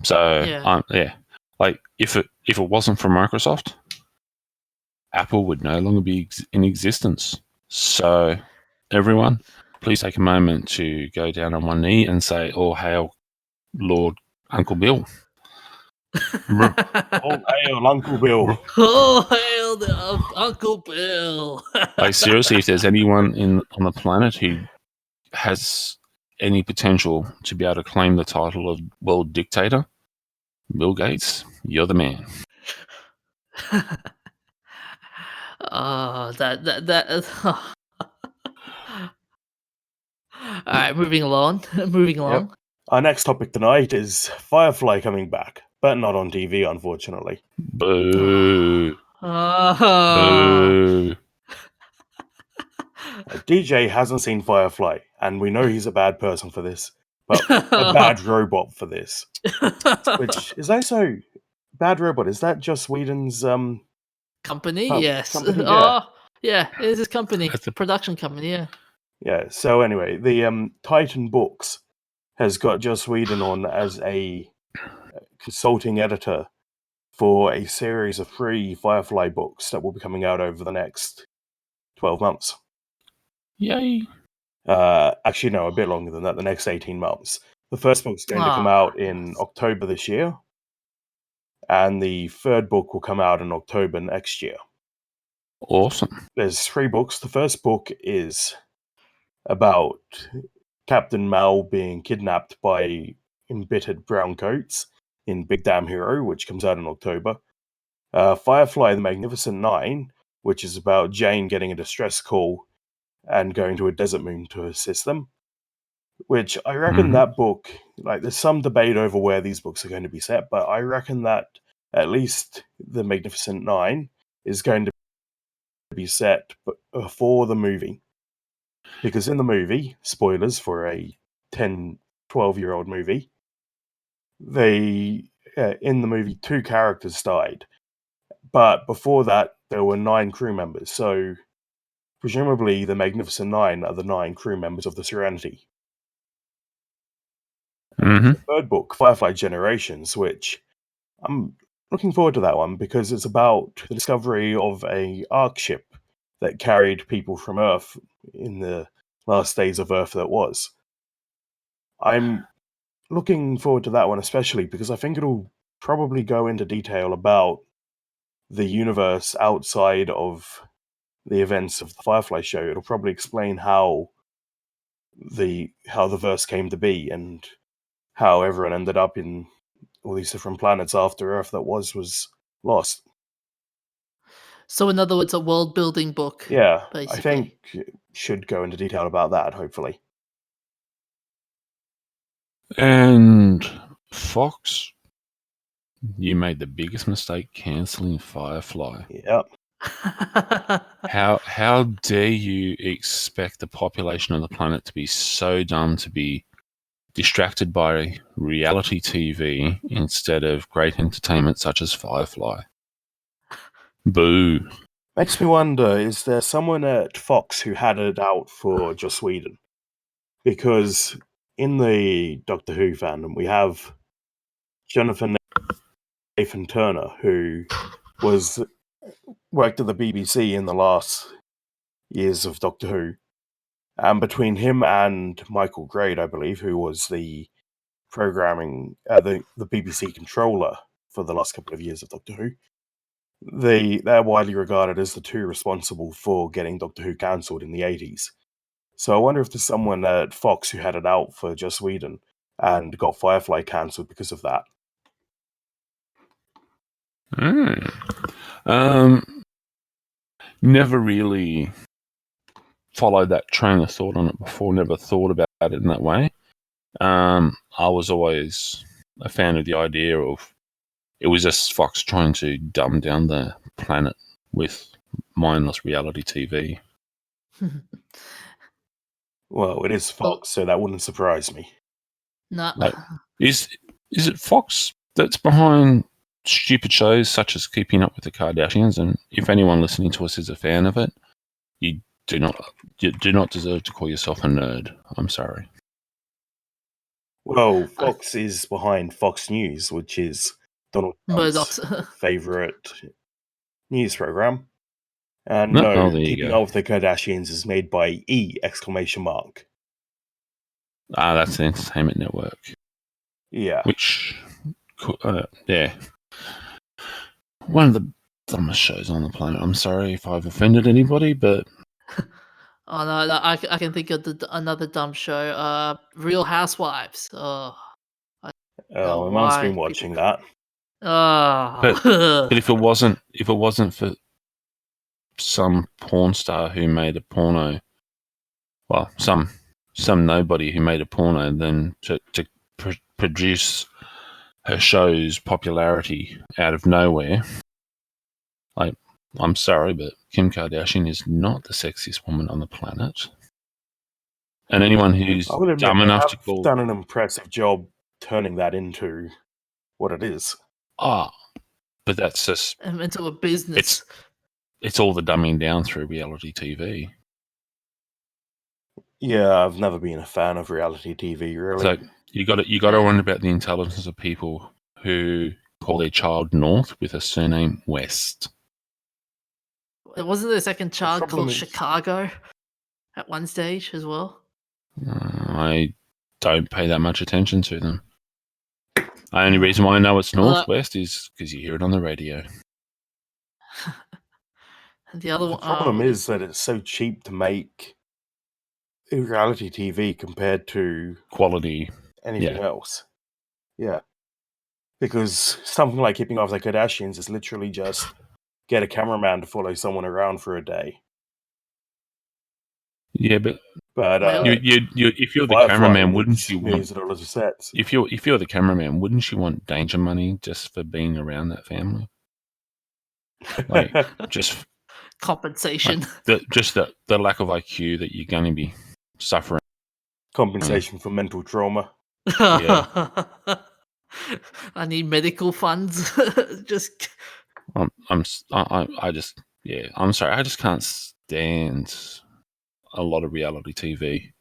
So Yeah. like if it wasn't for Microsoft, Apple would no longer be in existence. So everyone, please take a moment to go down on one knee and say, "Oh, hail, Lord Uncle Bill." Oh, hail, Uncle Bill. Oh, hail the Uncle Bill. Like seriously, if there's anyone on the planet who has any potential to be able to claim the title of world dictator, Bill Gates, you're the man. Oh, that. All right, moving along. Moving along. Our next topic tonight is Firefly coming back, but not on TV, unfortunately. Boo. Oh. Boo. DJ hasn't seen Firefly, and we know he's a bad person for this, but a bad robot for this. Which is also bad robot. Is that Joss Whedon's company? Oh, Yes. company, yeah. Oh, yeah. It is his company. That's a- Production company. Yeah. Yeah. So anyway, the Titan Books has got Joss Whedon on as a consulting editor for a series of 3 Firefly books that will be coming out over the next 12 months. Yay. Actually, no, a bit longer than that, the next 18 months. The first book's going to come out in October this year, and the third book will come out in October next year. Awesome. There's 3 books. The first book is about Captain Mal being kidnapped by embittered browncoats in Big Damn Hero, which comes out in October. Firefly the Magnificent Nine, which is about Jane getting a distress call and going to a desert moon to assist them. Which I reckon that book, like, there's some debate over where these books are going to be set, but I reckon that at least the Magnificent Nine is going to be set before the movie. Because in the movie, spoilers for a 10, 12-year-old movie, in the movie, 2 characters died. But before that, there were 9 crew members. So presumably the Magnificent Nine are the 9 crew members of the Serenity. Mm-hmm. The third book, Firefly Generations, which I'm looking forward to that one because it's about the discovery of a Ark ship that carried people from Earth in the last days of Earth that was. I'm looking forward to that one especially because I think it'll probably go into detail about the universe outside of the events of the Firefly show. It'll probably explain how the verse came to be and how everyone ended up in all these different planets after Earth that was lost. So, in other words, a world building book. Yeah, basically. I think it should go into detail about that, hopefully. And Fox, you made the biggest mistake cancelling Firefly. Yeah. How dare you expect the population of the planet to be so dumb to be distracted by reality TV instead of great entertainment such as Firefly? Boo. Makes me wonder, is there someone at Fox who had it out for Joss Whedon? Because in the Doctor Who fandom, we have Jonathan Nathan Turner, who worked at the BBC in the last years of Doctor Who. And between him and Michael Grade, I believe, who was the programming, the BBC controller for the last couple of years of Doctor Who, they're widely regarded as the 2 responsible for getting Doctor Who cancelled in the 80s. So I wonder if there's someone at Fox who had it out for Joss Whedon and got Firefly cancelled because of that. Never really followed that train of thought on it before. Never thought about it in that way. I was always a fan of the idea of it was just Fox trying to dumb down the planet with mindless reality TV. Well, it is Fox, so that wouldn't surprise me. No. Like, is it Fox that's behind stupid shows such as Keeping Up with the Kardashians? And if anyone listening to us is a fan of it, you do not deserve to call yourself a nerd. I'm sorry. Well, Fox is behind Fox News, which is Donald Trump's Murdoch's. favorite news program. And No, no, oh, there you Keeping go. Up with the Kardashians is made by E! exclamation mark. That's the Entertainment Network, Yeah. which, yeah, one of the dumbest shows on the planet. I'm sorry if I've offended anybody, but Oh no, I can think of another dumb show. Real Housewives. Oh, My mum's why been watching that. oh. but if it wasn't for some porn star who made a porno, well, some nobody who made a porno, then to produce her show's popularity out of nowhere. I'm sorry, but Kim Kardashian is not the sexiest woman on the planet. And anyone who's I would admit dumb they enough to have call done an impressive job turning that into what it is. but that's just into a business. it's all the dumbing down through reality TV. Yeah, I've never been a fan of reality TV, really. So you got to wonder about the intelligence of people who call their child North with a surname West. Wasn't there a second child problem called is- Chicago at one stage as well? I don't pay that much attention to them. The only reason why I know it's Northwest is because you hear it on the radio. And the other The one. problem is that it's so cheap to make reality TV compared to Quality. anything else. Yeah. Because something like Keeping Up with the Kardashians is literally just get a cameraman to follow someone around for a day. Yeah, but But you if you're the Firefly cameraman, wouldn't needs you want millions of dollars of sets? if you're the cameraman, wouldn't you want danger money just for being around that family? Like just compensation. the lack of IQ that you're going to be suffering. Compensation for mental trauma. Yeah. I need medical funds. Just I'm sorry. I just can't stand a lot of reality TV.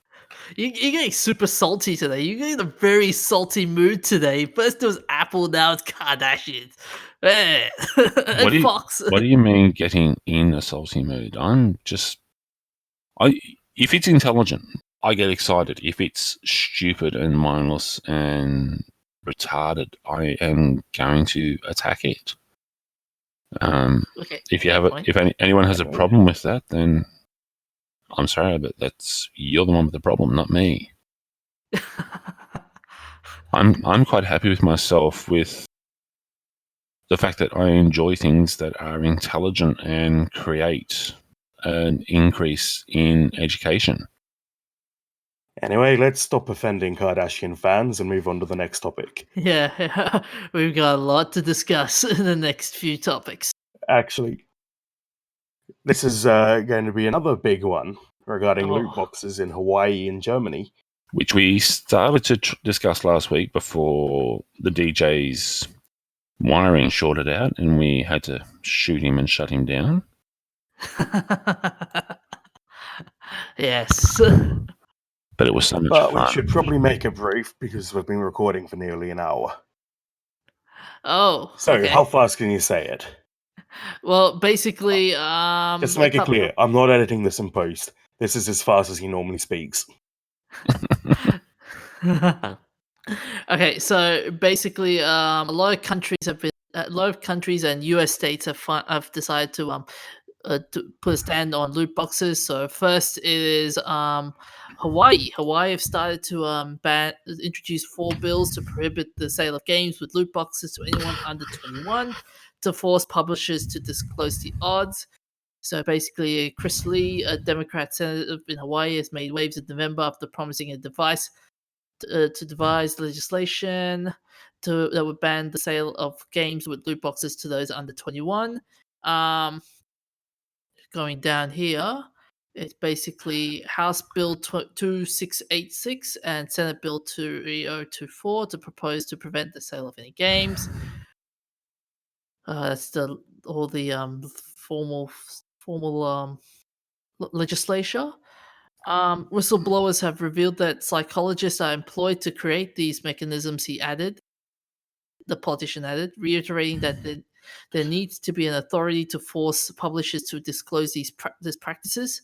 you're getting super salty today. You're getting a very salty mood today. First it was Apple, now it's Kardashians. And Fox. What do you mean getting in a salty mood? If it's intelligent, I get excited. If it's stupid and mindless and retarded, I am going to attack it. Okay. If anyone has a problem with that, then I'm sorry, but you're the one with the problem, not me. I'm quite happy with myself with the fact that I enjoy things that are intelligent and create an increase in education. Anyway, let's stop offending Kardashian fans and move on to the next topic. Yeah, we've got a lot to discuss in the next few topics. Actually, this is going to be another big one regarding loot Oh. boxes in Hawaii and Germany. Which we started to discuss last week before the DJ's wiring shorted out and we had to shoot him and shut him down. Yes. But it was so much But fun. we should probably make it brief because we've been recording for nearly an hour. Oh. So, okay. how fast can you say it? Well, basically, Just to make it clear, I'm not editing this in post. This is as fast as he normally speaks. Okay, so basically, a lot of countries and U.S. states have decided to put a stand on loot boxes. So first is Hawaii. Hawaii have started to introduce 4 bills to prohibit the sale of games with loot boxes to anyone under 21, to force publishers to disclose the odds. So basically, Chris Lee, a Democrat senator in Hawaii, has made waves in November after promising a device to devise legislation that would ban the sale of games with loot boxes to those under 21. Going down here, it's basically House Bill 2686 and Senate Bill 2024 to propose to prevent the sale of any games. That's all the formal legislature. Whistleblowers have revealed that psychologists are employed to create these mechanisms, the politician added, reiterating that there needs to be an authority to force publishers to disclose these practices.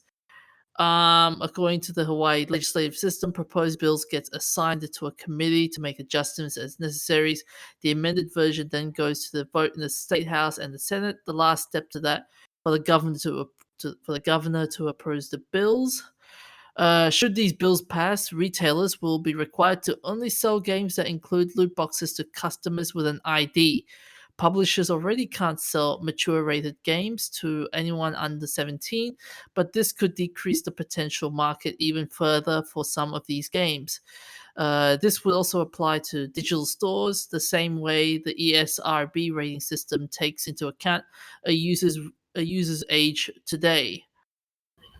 According to the Hawaii legislative system, proposed bills get assigned to a committee to make adjustments as necessary. The amended version then goes to the vote in the State House and the Senate. The last step to that for the governor to approve the bills. Should these bills pass, retailers will be required to only sell games that include loot boxes to customers with an ID. Publishers already can't sell mature rated games to anyone under 17, but this could decrease the potential market even further for some of these games. This would also apply to digital stores, the same way the ESRB rating system takes into account a user's age today.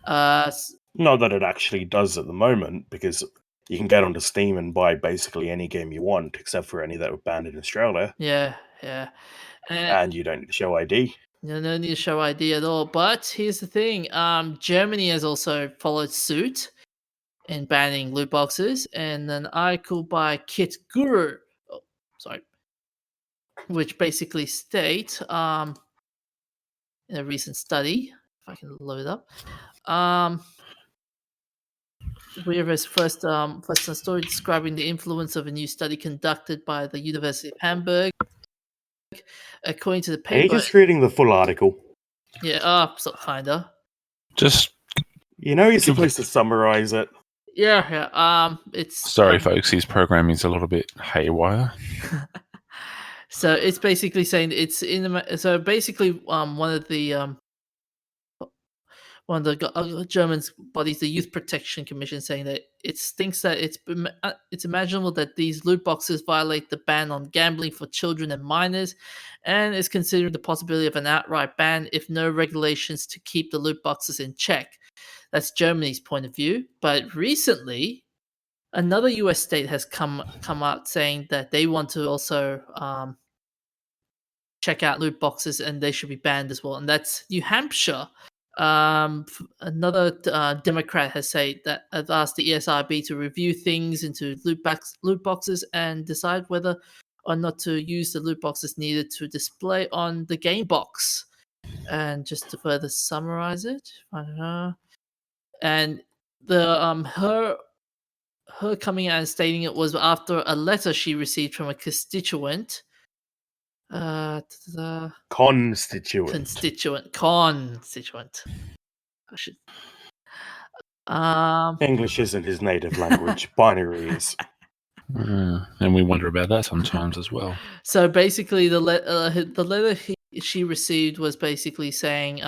Not that it actually does at the moment, because you can get onto Steam and buy basically any game you want, except for any that were banned in Australia. Yeah. And you don't need to show ID. No need to show ID at all. But here's the thing: Germany has also followed suit in banning loot boxes, and an article by Kit Guru, which basically states, in a recent study, if I can load it up, we have his first story describing the influence of a new study conducted by the University of Hamburg. According to the paper, Are you just reading the full article? Yeah, kinda. Just you're supposed to summarize it. Yeah. It's sorry, folks. His programming is a little bit haywire. So it's basically saying it's in the. So basically, one of the German bodies, the Youth Protection Commission, saying that it thinks that it's imaginable that these loot boxes violate the ban on gambling for children and minors, and is considering the possibility of an outright ban if no regulations to keep the loot boxes in check. That's Germany's point of view. But recently, another US state has come out saying that they want to also check out loot boxes and they should be banned as well, and that's New Hampshire. Another Democrat has said that has asked the ESRB to review things into loot boxes and decide whether or not to use the loot boxes needed to display on the game box. And just to further summarize it, and the her coming out and stating it was after a letter she received from a constituent. Constituent. I should. English isn't his native language. Binary is. And we wonder about that sometimes as well. So basically, the letter she received was basically saying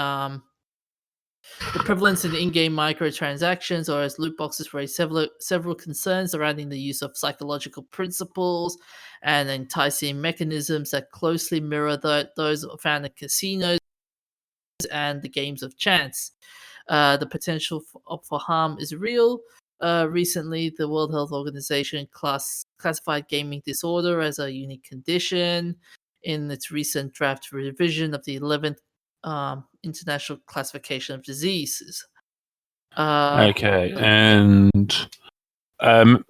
the prevalence in in-game microtransactions or as loot boxes raise several concerns surrounding the use of psychological principles and enticing mechanisms that closely mirror those found in casinos and the games of chance. The potential for harm is real. Recently, the World Health Organization classified gaming disorder as a unique condition in its recent draft revision of the 11th International Classification of Diseases. Okay, and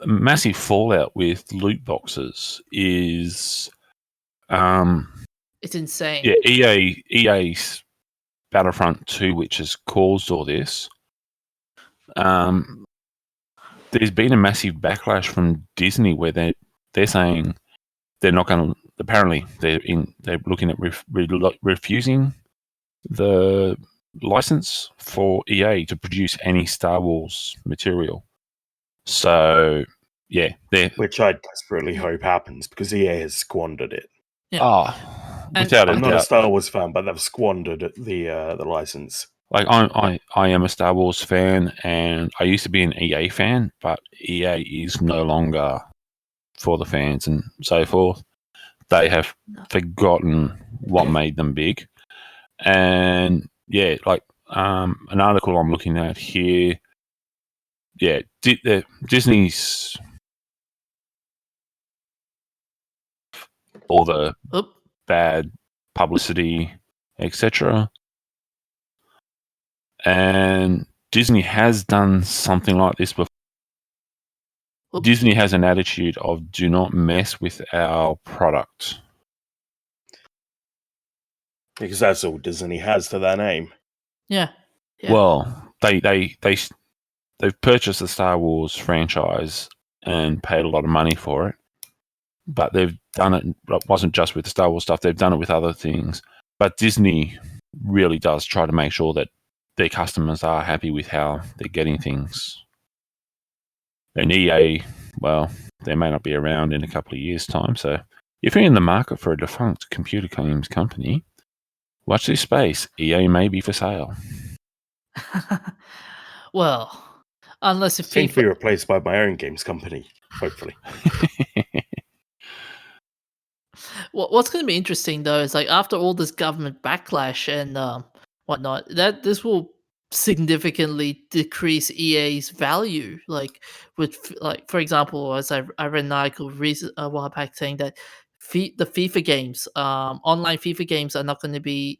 massive fallout with loot boxes is it's insane. Yeah, EA's Battlefront 2, which has caused all this. There's been a massive backlash from Disney where they're saying they're not going to. Apparently, they're looking at refusing the license for EA to produce any Star Wars material. So, yeah, which I desperately hope happens because EA has squandered it. Yeah. Without I'm a not doubt. a Star Wars fan, but they've squandered the license. Like I am a Star Wars fan, and I used to be an EA fan, but EA is no longer for the fans and so forth. They have forgotten what made them big. And yeah, like an article I'm looking at here, yeah, Disney's all the bad publicity, etc. And Disney has done something like this before. Oop. Disney has an attitude of do not mess with our product. Because that's all Disney has to their name. Yeah. Yeah. Well, they've purchased the Star Wars franchise and paid a lot of money for it, but they've done it. It wasn't just with the Star Wars stuff; they've done it with other things. But Disney really does try to make sure that their customers are happy with how they're getting things. And EA, well, they may not be around in a couple of years' time. So if you're in the market for a defunct computer games company, watch this space. EA may be for sale. Well, unless if Soon to be FIFA, replaced by my own games company, hopefully. what's going to be interesting though is like after all this government backlash and whatnot, that this will significantly decrease EA's value. Like like for example, as I read an article a while back saying that the FIFA games, online FIFA games, are not going to be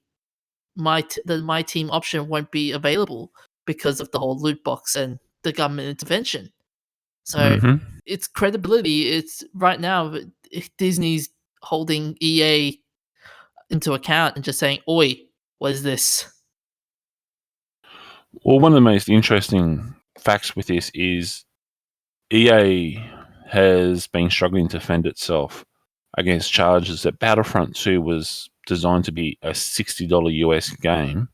my team option won't be available because of the whole loot box and the government intervention. So Mhm. its credibility, it's right now if Disney's holding EA into account and just saying, "Oi, what is this?" Well, one of the most interesting facts with this is EA has been struggling to defend itself against charges that Battlefront 2 was designed to be a $60 US game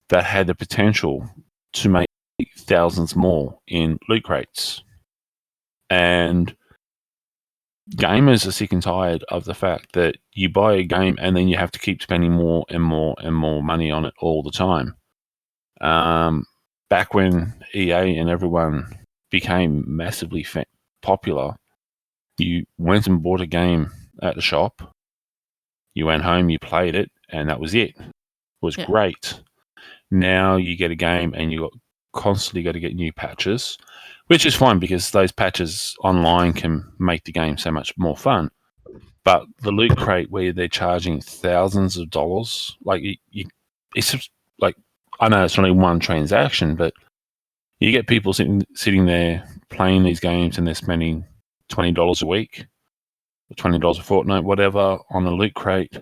that had the potential to make thousands more in loot crates. And gamers are sick and tired of the fact that you buy a game and then you have to keep spending more and more and more money on it all the time. Back when EA and everyone became massively popular, you went and bought a game at the shop, you went home, you played it, and that was it. It was great. Now you get a game and you constantly got to get new patches, which is fine because those patches online can make the game so much more fun. But the loot crate where they're charging thousands of dollars, like it's just like, I know it's only one transaction, but you get people sitting there playing these games and they're spending $20 a week, or $20 a fortnight, whatever, on a loot crate.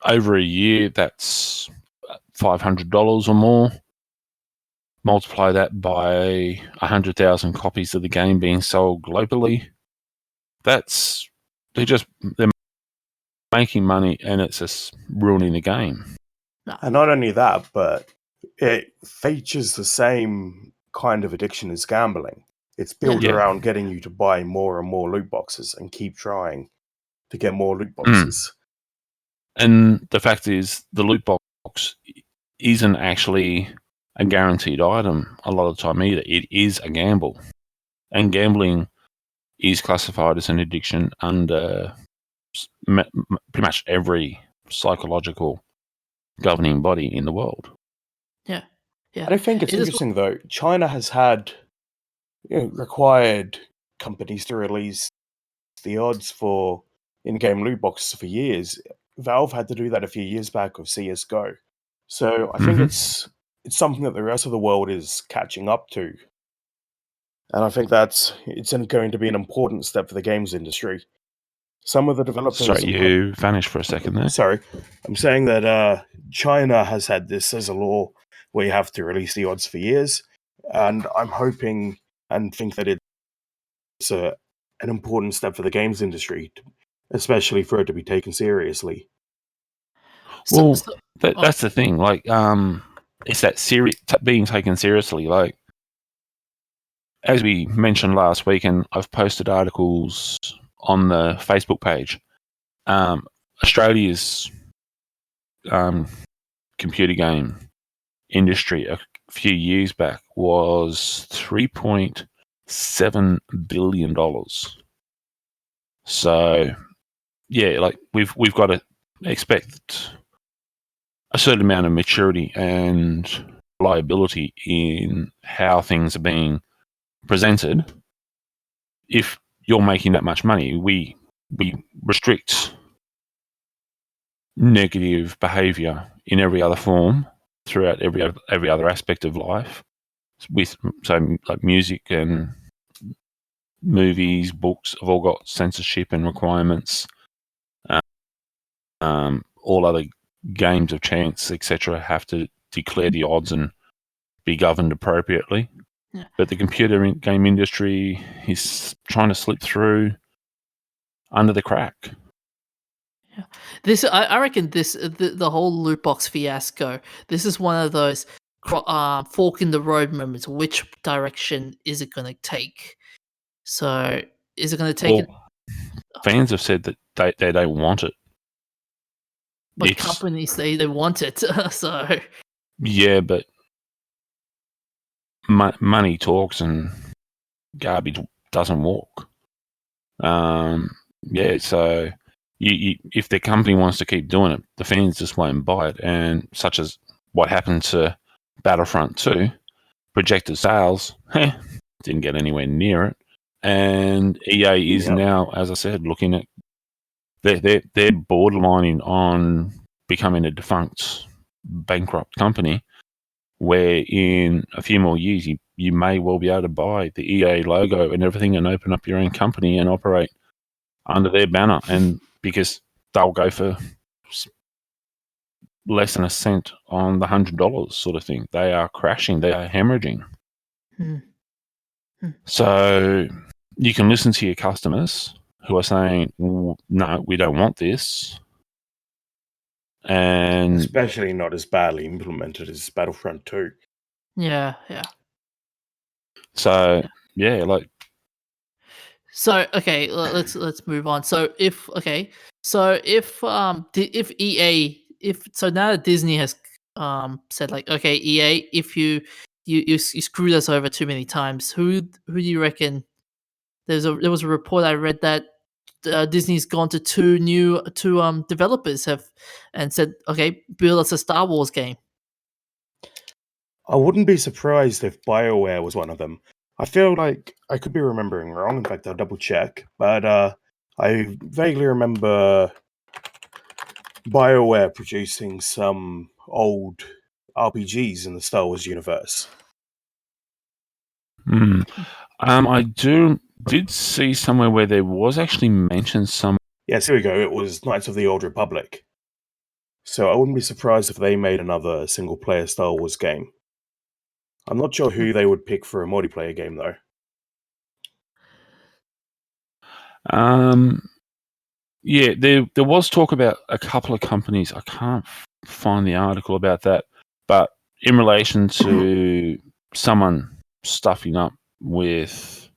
Over a year, that's $500 or more. Multiply that by 100,000 copies of the game being sold globally. They're making money, and it's just ruining the game. And not only that, but it features the same kind of addiction as gambling. It's built around getting you to buy more and more loot boxes and keep trying to get more loot boxes. And the fact is, the loot box isn't actually a guaranteed item a lot of the time either. It is a gamble. And gambling is classified as an addiction under pretty much every psychological governing body in the world. Yeah. I think it's interesting, though. China has had required companies to release the odds for in-game loot boxes for years. Valve had to do that a few years back with CSGO. So I think it's something that the rest of the world is catching up to. And I think it's going to be an important step for the games industry. Some of the developers... Sorry, you vanished for a second there. Sorry. I'm saying that China has had this as a law where you have to release the odds for years. And I'm hoping and think that it's an important step for the games industry, especially for it to be taken seriously. Well, that's the thing. Like, it's that being taken seriously. Like, as we mentioned last week, and I've posted articles on the Facebook page, Australia's computer game industry a few years back was $3.7 billion. So, yeah, like we've got to expect a certain amount of maturity and reliability in how things are being presented. If you're making that much money, we restrict negative behavior in every other form throughout every other aspect of life. With like music and movies, books have all got censorship and requirements. All other games of chance, etc., have to declare the odds and be governed appropriately. Yeah. But the computer game industry is trying to slip through under the crack. Yeah. This I reckon the whole loot box fiasco. This is one of those fork in the road moments. Which direction is it going to take? So is it going to take? Fans have said that they don't want it. But companies say they want it. So yeah, but money talks and garbage doesn't walk. Yeah, so if the company wants to keep doing it, the fans just won't buy it. And such as what happened to Battlefront 2, projected sales, didn't get anywhere near it. And EA is now, as I said, looking at they're borderlining on becoming a defunct, bankrupt company, where in a few more years you may well be able to buy the EA logo and everything and open up your own company and operate under their banner, and because they'll go for less than a cent on the $100 sort of thing. They are crashing. They are hemorrhaging. So you can listen to your customers who are saying, no, we don't want this. And especially not as badly implemented as Battlefront 2. Yeah. So like. So okay, let's move on. So if EA so now that Disney has said like, okay, EA, if you screwed us over too many times, who do you reckon? There was a report I read that Disney's gone to two developers and said, okay, build us a Star Wars game. I wouldn't be surprised if BioWare was one of them. I feel like I could be remembering wrong. In fact, I'll double check. But I vaguely remember BioWare producing some old RPGs in the Star Wars universe. I did see somewhere where there was actually mentioned some. Yes, here we go. It was Knights of the Old Republic. So I wouldn't be surprised if they made another single-player Star Wars game. I'm not sure who they would pick for a multiplayer game, though. Yeah, there was talk about a couple of companies. I can't find the article about that, but in relation to someone stuffing up with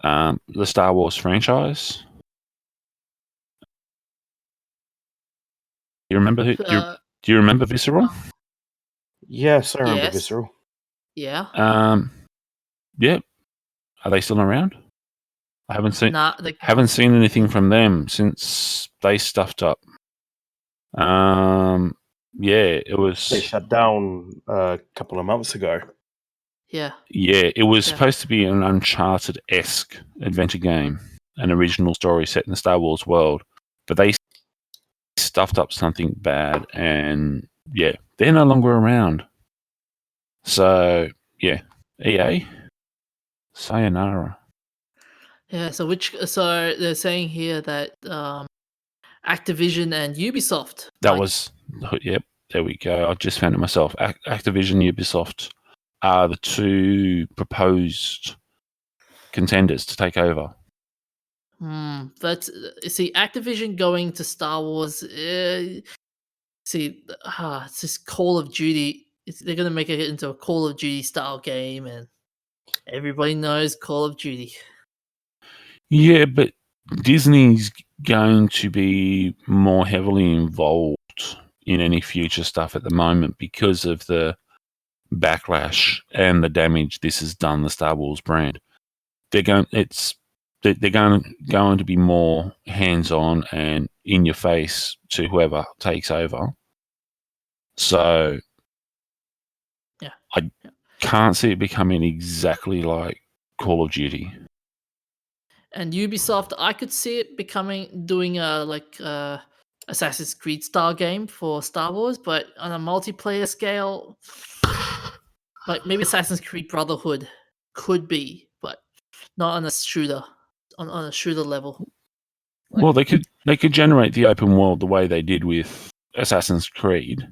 the Star Wars franchise. You remember who? Do you remember Visceral? Yes, I remember Visceral. Yeah. Yeah. Are they still around? I haven't seen anything from them since they stuffed up. Yeah, it was. They shut down a couple of months ago. Yeah. Yeah, it was supposed to be an Uncharted-esque adventure game, an original story set in the Star Wars world, but they stuffed up something bad, and yeah, they're no longer around. So yeah, EA, sayonara. Yeah, so they're saying here that Activision and Ubisoft. Yep, there we go. I just found it myself. Activision, Ubisoft are the two proposed contenders to take over. That's Activision going to Star Wars. It's this Call of Duty. They're going to make it into a Call of Duty style game, and everybody knows Call of Duty. Yeah, but Disney's going to be more heavily involved in any future stuff at the moment because of the backlash and the damage this has done the Star Wars brand. They're going to be more hands-on and in your face to whoever takes over. So I can't see it becoming exactly like Call of Duty. And Ubisoft, I could see it doing Assassin's Creed style game for Star Wars, but on a multiplayer scale, like maybe Assassin's Creed Brotherhood could be, but not on a shooter, on a shooter level. Well, they could generate the open world the way they did with Assassin's Creed,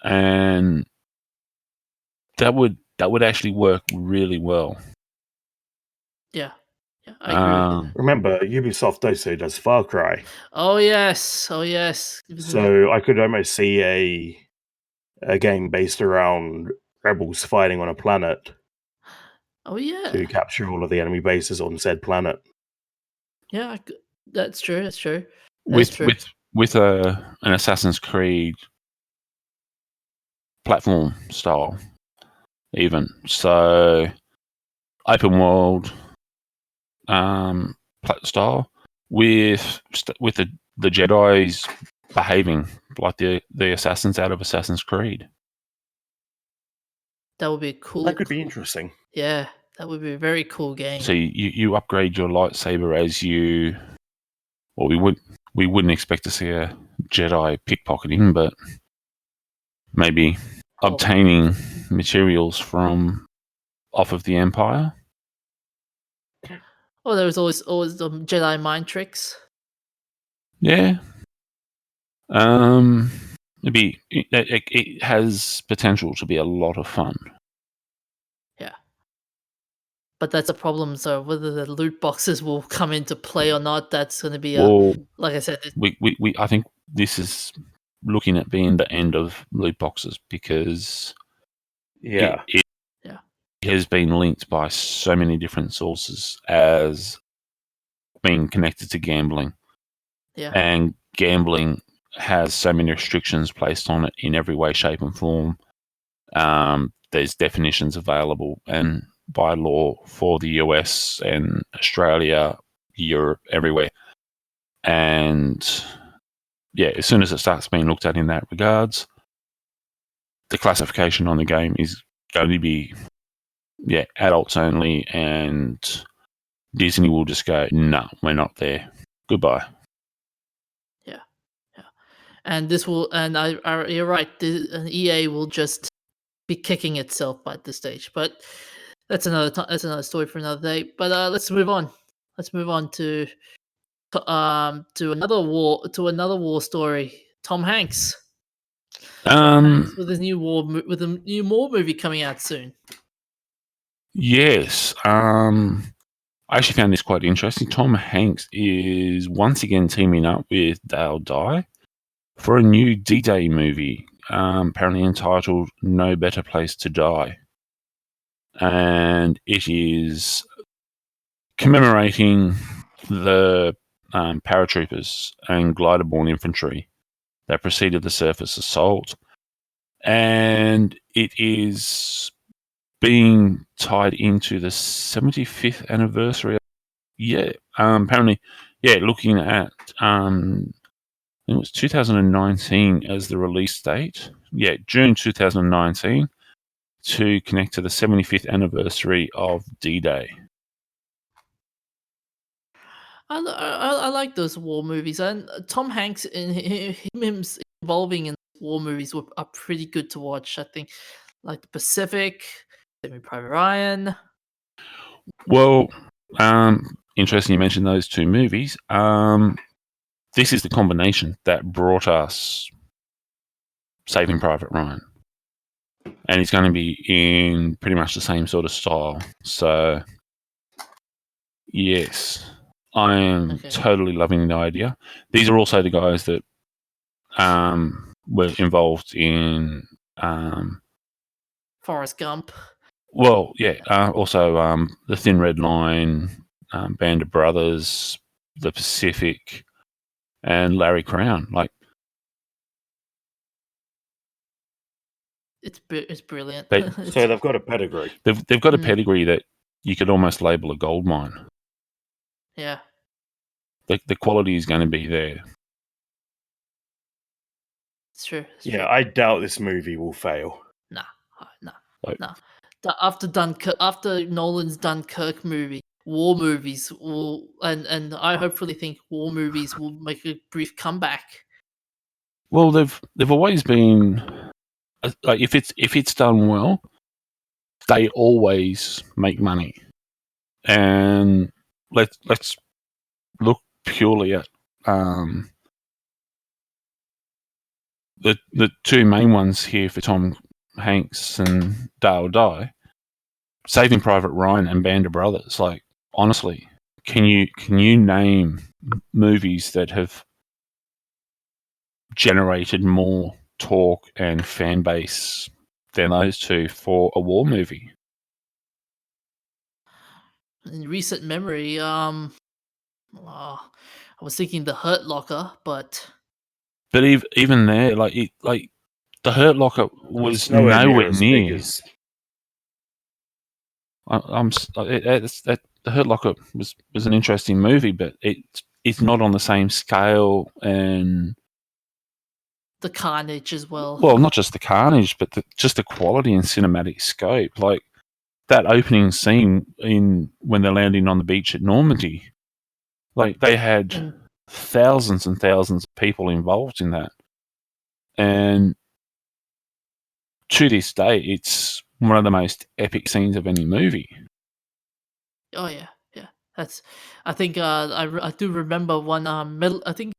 and that would actually work really well. Yeah, I agree with you. Remember, Ubisoft also does Far Cry. Oh yes. So I could almost see a game based around rebels fighting on a planet Oh yeah. to capture all of the enemy bases on said planet. Yeah, that's true. That's true. With an Assassin's Creed platform style, even so, open world style with the Jedi's behaving like the assassins out of Assassin's Creed. That would be cool. That could be interesting. Yeah, that would be a very cool game. So you upgrade your lightsaber as you. Well, we wouldn't expect to see a Jedi pickpocketing, but maybe obtaining materials from off of the Empire. Oh, there was always the Jedi mind tricks. Yeah. It has potential to be a lot of fun. Yeah. But that's a problem. So whether the loot boxes will come into play or not, that's going to be like I said. I think this is looking at being the end of loot boxes because it has been linked by so many different sources as being connected to gambling. Yeah. And gambling has so many restrictions placed on it in every way, shape, and form. There's definitions available and by law for the US and Australia, Europe, everywhere. And yeah, as soon as it starts being looked at in that regards, the classification on the game is going to be adults only, and Disney will just go, no, we're not there. Goodbye. Yeah. And this will, and you're right. EA will just be kicking itself by this stage, but that's another story for another day. But let's move on. Let's move on to another war story. Tom Hanks. With his new with a new war movie coming out soon. Yes. I actually found this quite interesting. Tom Hanks is once again teaming up with Dale Dye for a new D-Day movie, apparently entitled No Better Place to Die. And it is commemorating the paratroopers and glider-borne infantry that preceded the surface assault. And it is being tied into the 75th anniversary. Apparently, looking at, I think it was 2019 as the release date. Yeah, June 2019 to connect to the 75th anniversary of D-Day. I like those war movies, and Tom Hanks and him involving in war movies are pretty good to watch. I think, like the Pacific, Saving Private Ryan. Well, interesting you mentioned those two movies. This is the combination that brought us Saving Private Ryan, and it's going to be in pretty much the same sort of style. So, yes. I am totally loving the idea. These are also the guys that were involved in Forrest Gump. Well, yeah. Also, The Thin Red Line, Band of Brothers, The Pacific, and Larry Crown. Like, it's brilliant. So they've got a pedigree. They've got a pedigree that you could almost label a gold mine. Yeah. The quality is going to be there. It's true. I doubt this movie will fail. Nah. After Nolan's Dunkirk movie, war movies will, and I hopefully think war movies will make a brief comeback. Well, they've always been like if it's done well, they always make money. And let's look purely at the two main ones here for Tom Hanks and Dale Dye, Saving Private Ryan and Band of Brothers. Like, honestly, can you name movies that have generated more talk and fan base than those two for a war movie? In recent memory, I was thinking The Hurt Locker, but even there, like the Hurt Locker was It's nowhere as big near. as The Hurt Locker was an interesting movie, but it's not on the same scale and the carnage as well. well, not just the carnage, but just the quality and cinematic scope. Like that opening scene when they're landing on the beach at Normandy, like they had thousands and thousands of people involved in that, and to this day, it's one of the most epic scenes of any movie. Oh yeah. That's. I think I do remember one medal. I think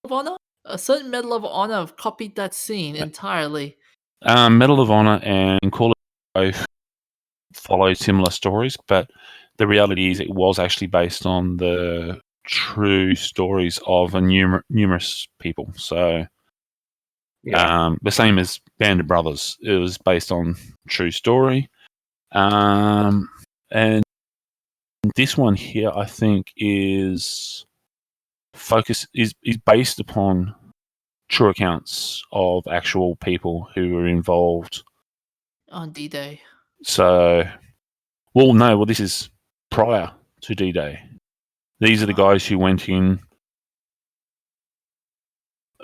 of Honor. A certain Medal of Honor copied that scene entirely. Medal of Honor and Call of Duty both follow similar stories, but the reality is it was actually based on the true stories of numerous people. So the same as Band of Brothers, it was based on true story, and this one here, I think, is based upon true accounts of actual people who were involved on D-Day. So, this is prior to D-Day. These are the guys who went in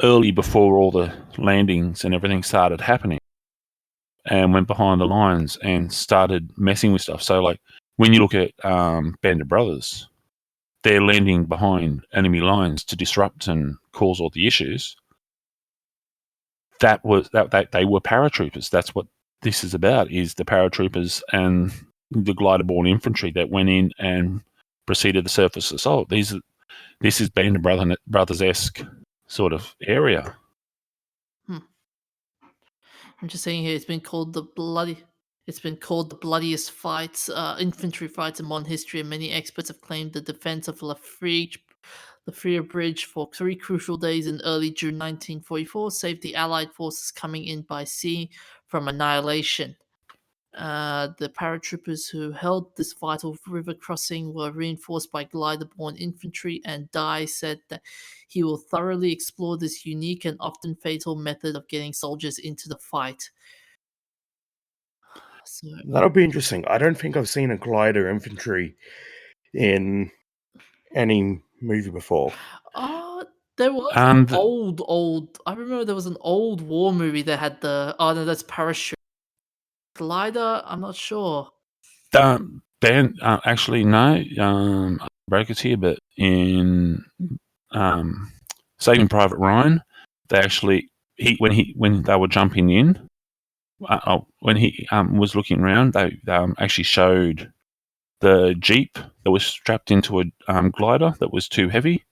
early before all the landings and everything started happening, and went behind the lines and started messing with stuff. So, like, when you look at Band of Brothers, they're landing behind enemy lines to disrupt and cause all the issues. They were paratroopers. That's what this is about, is the paratroopers and the glider-borne infantry that went in and proceeded the surface assault. This is Band of Brothers-esque sort of area. I'm just saying here, it's been called the bloodiest fights, infantry fights in modern history, and many experts have claimed the defense of Lafria Bridge for 3 crucial days in early June 1944 saved the Allied forces coming in by sea from annihilation. The paratroopers who held this vital river crossing were reinforced by glider-borne infantry, and Dye said that he will thoroughly explore this unique and often fatal method of getting soldiers into the fight. So, that'll be interesting. I don't think I've seen a glider infantry in any movie before. There was an old. I remember there was an old war movie that had the. Oh no, that's Parachute. Glider, I'm not sure. Actually, no. I broke it here, but in Saving Private Ryan, they actually when they were jumping in, when he was looking around, they actually showed the jeep that was strapped into a glider that was too heavy.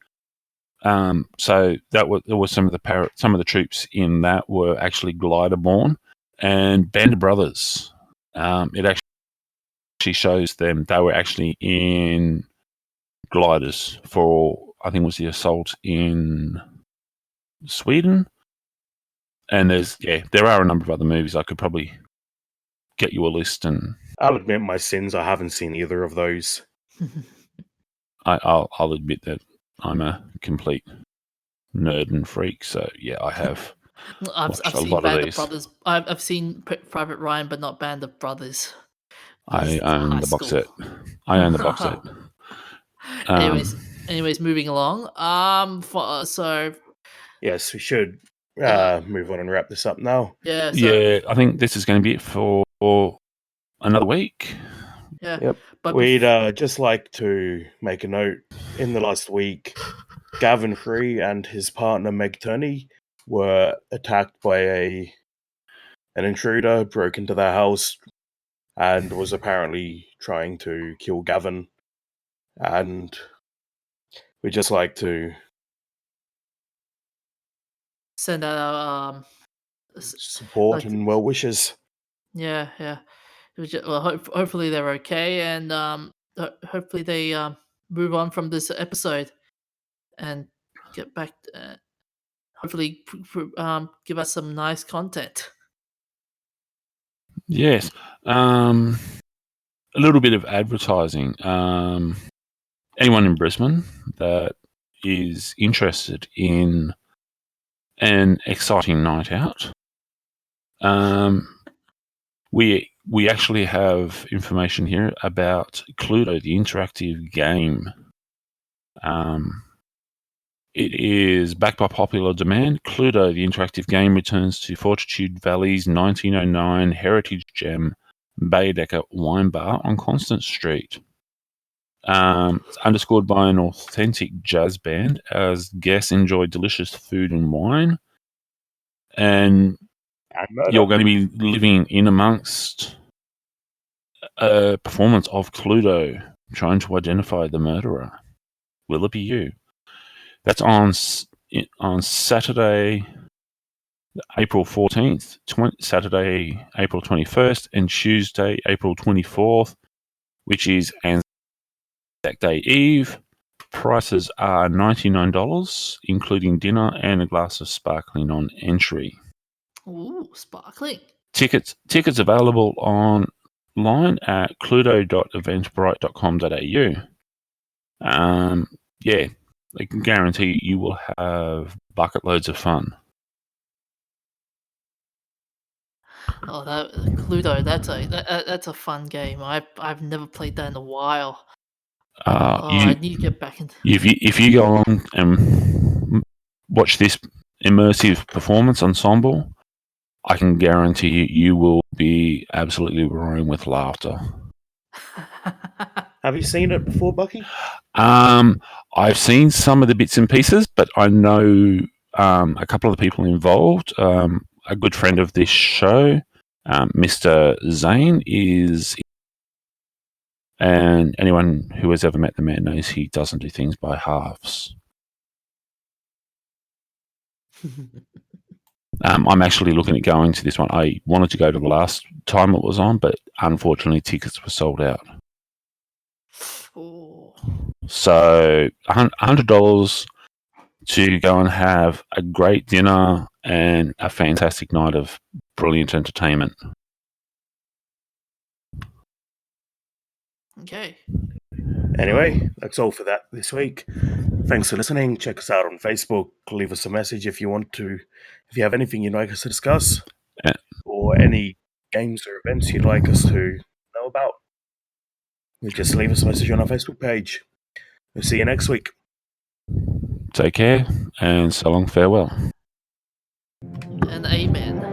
So there was some of the troops in that were actually glider borne, and Band of Brothers. It actually shows them they were actually in gliders for, I think it was the assault in Sweden. And there are a number of other movies. I could probably get you a list, and I'll admit my sins. I haven't seen either of those. I'll admit that I'm a complete nerd and freak. So yeah, I have. I've seen Band of Brothers. I've seen Private Ryan, but not Band of Brothers. I own the box set. I own the box set. Anyways, moving along. Yes, we should move on and wrap this up now. Yeah. I think this is going to be it for another week. Yeah. Yep. But We'd just like to make a note. In the last week, Gavin Free and his partner Meg Turney were attacked by an intruder, broke into their house, and was apparently trying to kill Gavin. And we'd just like to send out support like- and well wishes. yeah. Well, hopefully they're okay, and hopefully they move on from this episode and get back. Hopefully, give us some nice content. Yes. A little bit of advertising. Anyone in Brisbane that is interested in an exciting night out, we actually have information here about Cluedo, the interactive game. It is backed by popular demand. Cluedo, the interactive game, returns to Fortitude Valley's 1909 heritage gem, Baedeker Wine Bar on Constant Street. It's underscored by an authentic jazz band as guests enjoy delicious food and wine. And you're going to be living in amongst a performance of Cluedo, trying to identify the murderer. Will it be you? That's on Saturday, April 14th, Saturday, April 21st, and Tuesday, April 24th, which is Anzac Day Eve. Prices are $99, including dinner and a glass of sparkling on entry. Ooh, sparkling. Tickets available online at cluedo.eventbrite.com.au. Yeah, I can guarantee you will have bucket loads of fun. Oh, that Cluedo. That's a fun game. I've never played that in a while. I need to get back into. If you go on and watch this immersive performance ensemble, I can guarantee you will be absolutely roaring with laughter. Have you seen it before, Bucky? I've seen some of the bits and pieces, but I know a couple of the people involved. A good friend of this show, Mr. Zane, is, and anyone who has ever met the man knows he doesn't do things by halves. I'm actually looking at going to this one. I wanted to go to the last time it was on, but unfortunately tickets were sold out. Ooh. So $100 to go and have a great dinner and a fantastic night of brilliant entertainment. Okay. Anyway, that's all for that this week. Thanks for listening. Check us out on Facebook. Leave us a message if you want to. If you have anything you'd like us to discuss, or any games or events you'd like us to know about, just leave us a message on our Facebook page. We'll see you next week. Take care, and so long, farewell. And amen.